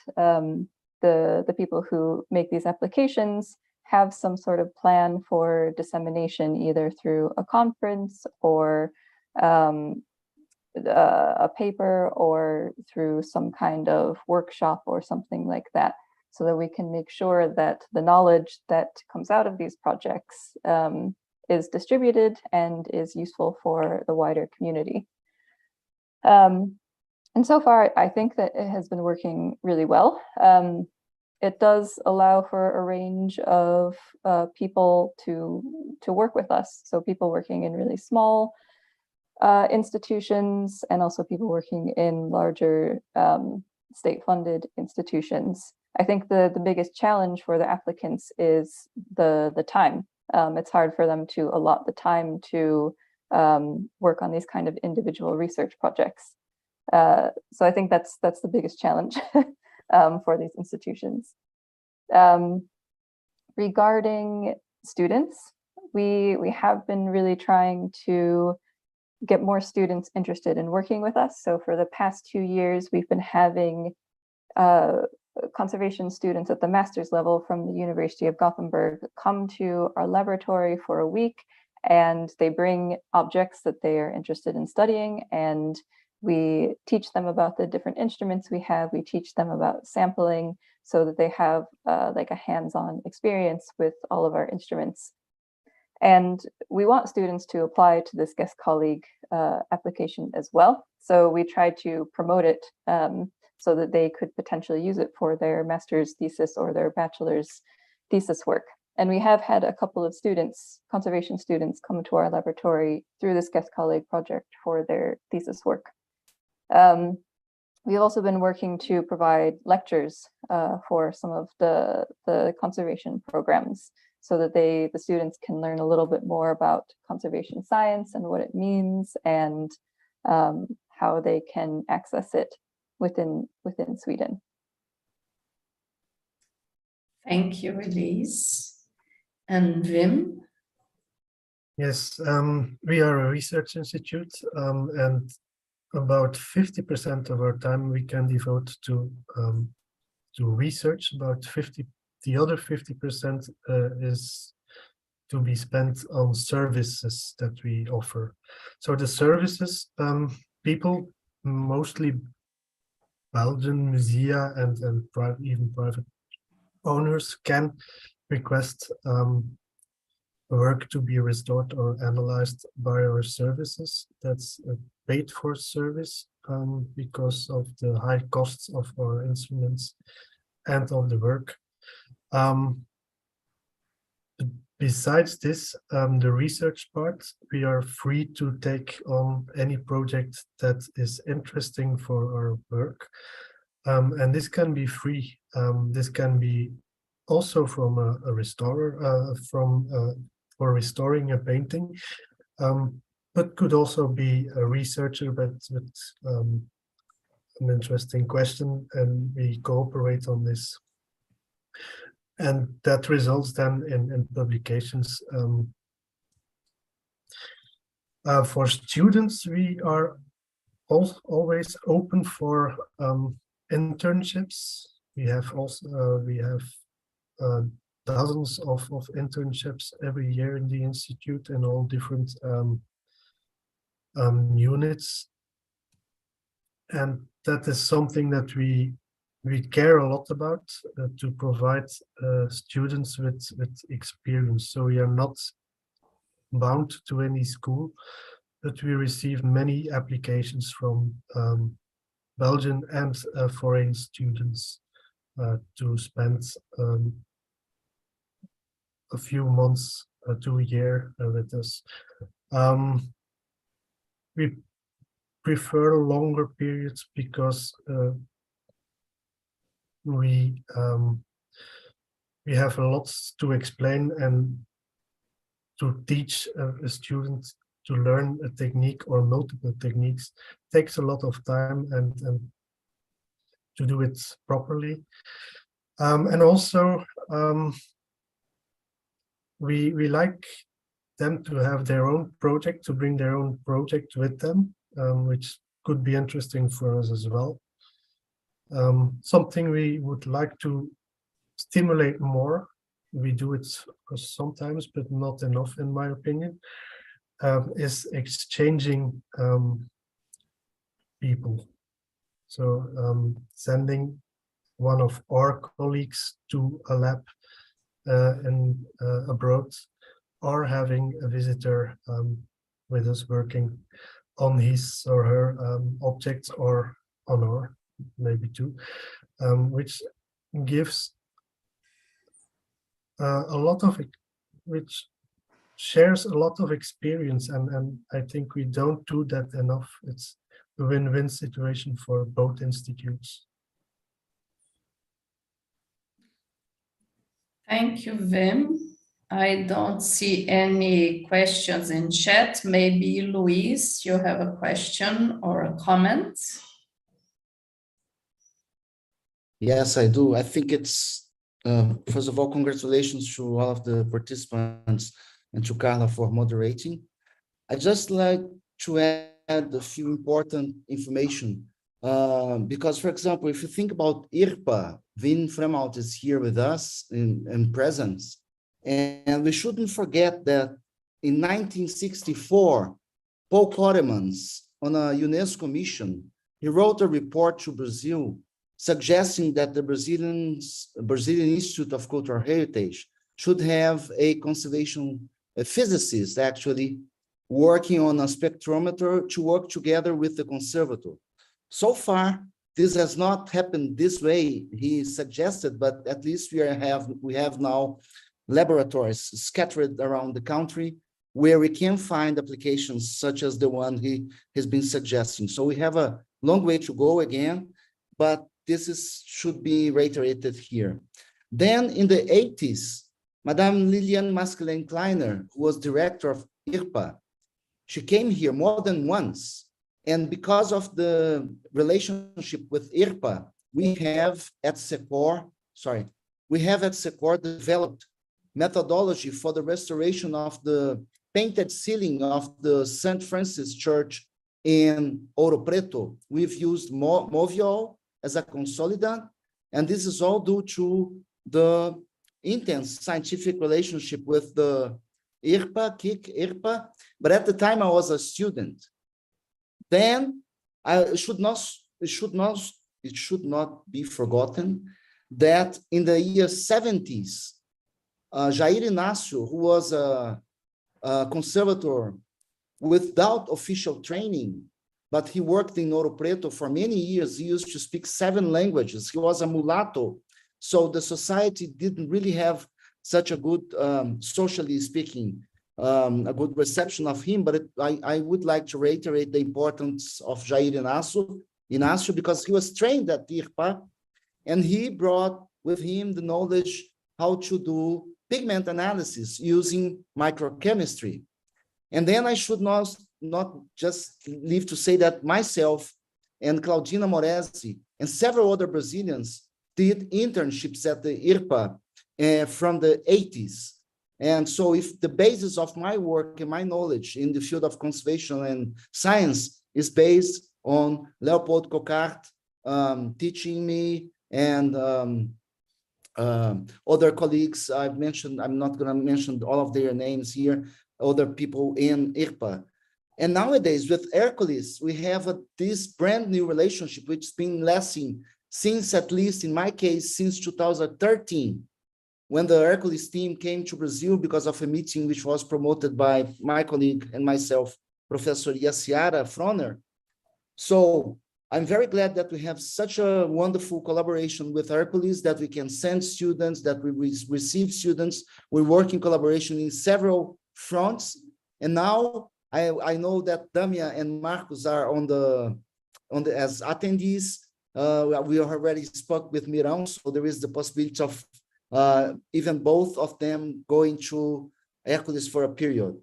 the people who make these applications have some sort of plan for dissemination, either through a conference or a paper or through some kind of workshop or something like that, so that we can make sure that the knowledge that comes out of these projects is distributed and is useful for the wider community. And so far, I think that it has been working really well. It does allow for a range of people to work with us. So people working in really small institutions, and also people working in larger state-funded institutions. I think the biggest challenge for the applicants is the time. It's hard for them to allot the time to work on these kind of individual research projects. So I think that's the biggest challenge for these institutions. Regarding students, we have been really trying to get more students interested in working with us. So for the past 2 years, we've been having conservation students at the master's level from the University of Gothenburg come to our laboratory for a week, and they bring objects that they are interested in studying, and we teach them about the different instruments we have. We teach them about sampling so that they have like a hands-on experience with all of our instruments. And we want students to apply to this guest colleague application as well. So we try to promote it so that they could potentially use it for their master's thesis or their bachelor's thesis work. And we have had a couple of students, conservation students, come to our laboratory through this guest colleague project for their thesis work. We've also been working to provide lectures for some of the conservation programs, so that the students can learn a little bit more about conservation science and what it means, and how they can access it within Sweden. Thank you, Elise. And Wim? Yes, we are a research institute, and about 50% of our time we can devote to research. The other 50% is to be spent on services that we offer. So the services, people, mostly Belgian musea and even private owners, can request work to be restored or analyzed by our services. That's a paid for service because of the high costs of our instruments and of the work. Besides this, the research part, we are free to take on any project that is interesting for our work. And this can be free. This can be also from a restorer, for restoring a painting, but could also be a researcher with an interesting question, and we cooperate on this. And that results then in publications. For students, we are always open for internships. We have dozens of internships every year in the institute in all different units, and that is something that we care a lot about, to provide students with experience. So we are not bound to any school, but we receive many applications from Belgian and foreign students to spend a few months to a year with us. We prefer longer periods because we have a lot to explain, and to teach a student to learn a technique or multiple techniques takes a lot of time, and to do it properly. And also, we like them to have their own project, to bring their own project with them, which could be interesting for us as well. Something we would like to stimulate more, we do it sometimes, but not enough in my opinion, is exchanging people. So sending one of our colleagues to a lab abroad, or having a visitor with us working on his or her objects, or on our, maybe two, which gives a lot of, which shares a lot of experience, and I think we don't do that enough. It's a win-win situation for both institutes. Thank you, Wim. I don't see any questions in chat. Maybe Luis, you have a question or a comment? Yes, I do. I think it's, first of all, congratulations to all of the participants and to Carla for moderating. I'd just like to add a few important information, because, for example, if you think about IRPA, Wim Fremaut is here with us in presence, and we shouldn't forget that in 1964, Paul Koremans, on a UNESCO mission, he wrote a report to Brazil suggesting that the Brazilian Institute of Cultural Heritage should have a conservation physicist actually working on a spectrometer to work together with the conservator. So far, this has not happened this way, he suggested, but at least we have now laboratories scattered around the country where we can find applications such as the one he has been suggesting. So we have a long way to go again, but this should be reiterated here. Then in the 80s, Madame Lilian Maskelyne-Kleiner, who was director of IRPA, she came here more than once. And because of the relationship with IRPA, we have at SECOR developed methodology for the restoration of the painted ceiling of the St. Francis Church in Ouro Preto. We've used Moviol as a consolidant, and this is all due to the intense scientific relationship with the IRPA, but at the time I was a student. Then it should not be forgotten that in the year 70s, Jair Inácio, who was a conservator without official training, but he worked in Ouro Preto for many years. He used to speak 7 languages. He was a mulatto. So the society didn't really have such a good, socially speaking, a good reception of him. But I would like to reiterate the importance of Jair Inácio, because he was trained at IRPA, and he brought with him the knowledge how to do pigment analysis using microchemistry. And then I should not just leave to say that myself and Claudina Moresi and several other Brazilians did internships at the IRPA from the 80s. And so if the basis of my work and my knowledge in the field of conservation and science is based on Leopold Coquart teaching me and other colleagues I've mentioned, I'm not going to mention all of their names here, other people in IRPA. And nowadays with Hercules, we have this brand new relationship, which has been lasting since, at least in my case, since 2013, when the Hercules team came to Brazil because of a meeting which was promoted by my colleague and myself, Professor Yaciara Froner. So I'm very glad that we have such a wonderful collaboration with Hercules, that we can send students, that we receive students. We work in collaboration in several fronts. And now I know that Damia and Marcos are on the as attendees. We already spoke with Mirão, so there is the possibility of even both of them going to Hercules for a period.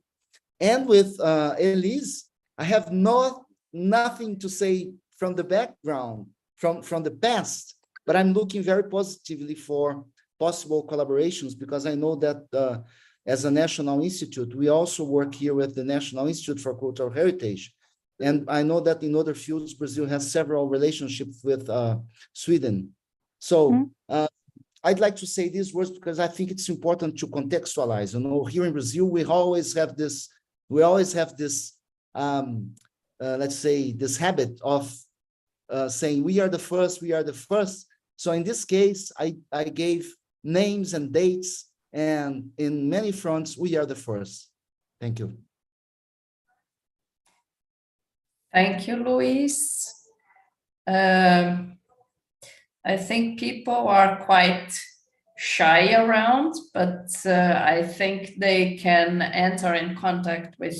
And with Elise, I have nothing to say from the background, from the past, but I'm looking very positively for possible collaborations, because I know that as a national institute, we also work here with the National Institute for Cultural Heritage. And I know that in other fields, Brazil has several relationships with Sweden. So I'd like to say these words because I think it's important to contextualize. You know, here in Brazil, we always have this, let's say, this habit of saying we are the first, we are the first. So in this case, I gave names and dates, and in many fronts, we are the first. Thank you. Thank you, Luis. I think people are quite shy around, but I think they can enter in contact with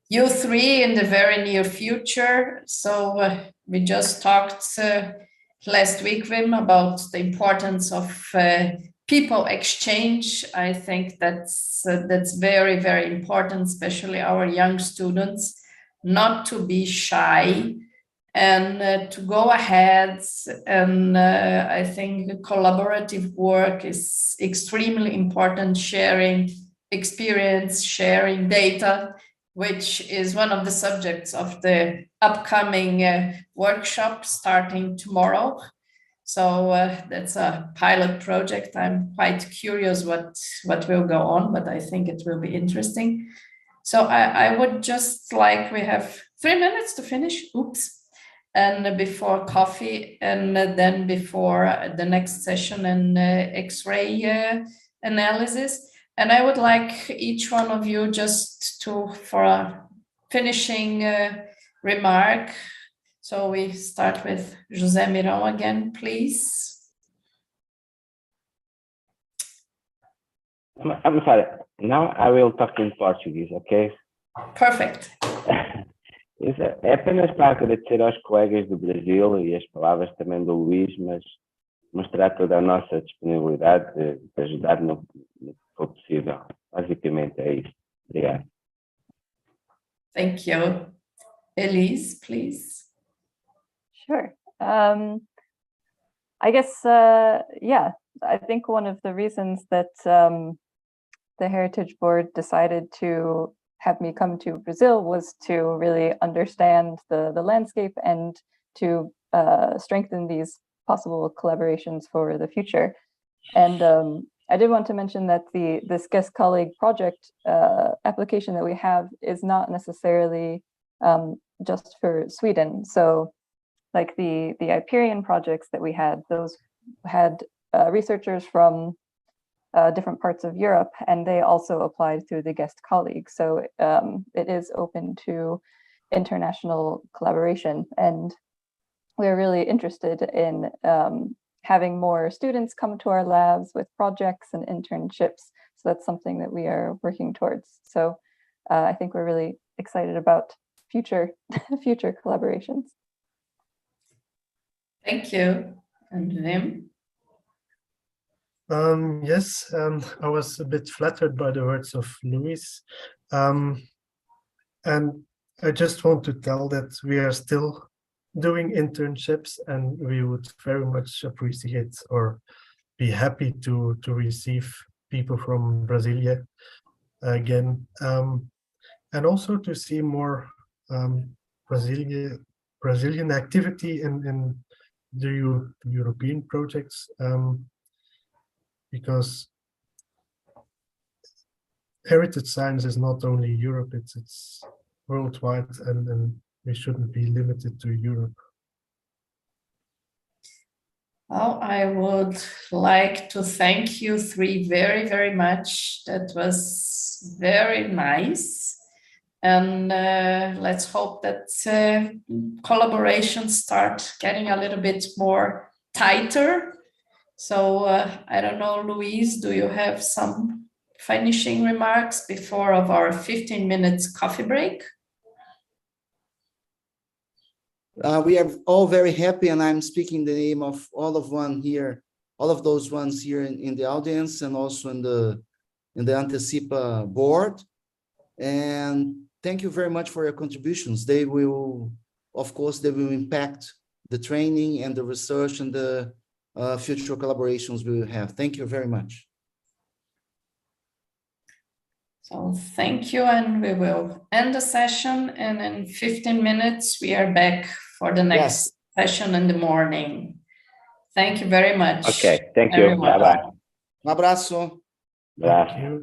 you three in the very near future. So we just talked last week, Wim, about the importance of people exchange. I think that's very, very important, especially our young students, not to be shy and to go ahead. And I think collaborative work is extremely important, sharing experience, sharing data, which is one of the subjects of the upcoming workshop starting tomorrow. So that's a pilot project. I'm quite curious what will go on, but I think it will be interesting. So I would just like, we have 3 minutes to finish, oops, and before coffee, and then before the next session and X-ray analysis. And I would like each one of you just for a finishing remark. So we start with José Mirão again, please. I'm sorry. Now I will talk in Portuguese, okay? Perfect. É apenas para agradecer aos colegas do Brasil e as palavras também do Luís, mas mostrar toda a nossa disponibilidade de ajudar no que for possível. Basicamente é isso. Obrigado. Thank you. Elise, please. Sure. I guess, yeah, I think one of the reasons that the Heritage Board decided to have me come to Brazil was to really understand the landscape and to strengthen these possible collaborations for the future. And I did want to mention that this guest colleague project application that we have is not necessarily just for Sweden. So like the Hyperion projects that we had, those had researchers from different parts of Europe, and they also applied through the guest colleagues. So it is open to international collaboration, and we're really interested in having more students come to our labs with projects and internships. So that's something that we are working towards. So I think we're really excited about future collaborations. Thank you. And Wim? Yes, I was a bit flattered by the words of Luis. And I just want to tell that we are still doing internships, and we would very much appreciate or be happy to receive people from Brasilia again, and also to see more Brazilian activity in the European projects, because heritage science is not only Europe, it's worldwide, and we shouldn't be limited to Europe. Well, I would like to thank you three very, very much. That was very nice. And let's hope that collaborations start getting a little bit more tighter. So I don't know, Luis, do you have some finishing remarks before of our 15 minutes coffee break? We are all very happy, and I'm speaking the name of all of those ones here in the audience, and also in the Antecipa board. And thank you very much for your contributions. They will, of course, impact the training and the research and the future collaborations we will have. Thank you very much. So thank you, and we will end the session, and in 15 minutes we are back for the next session in the morning. Thank you very much. Okay, thank you. everyone. Bye-bye. Um abraço. Bye. Thank you.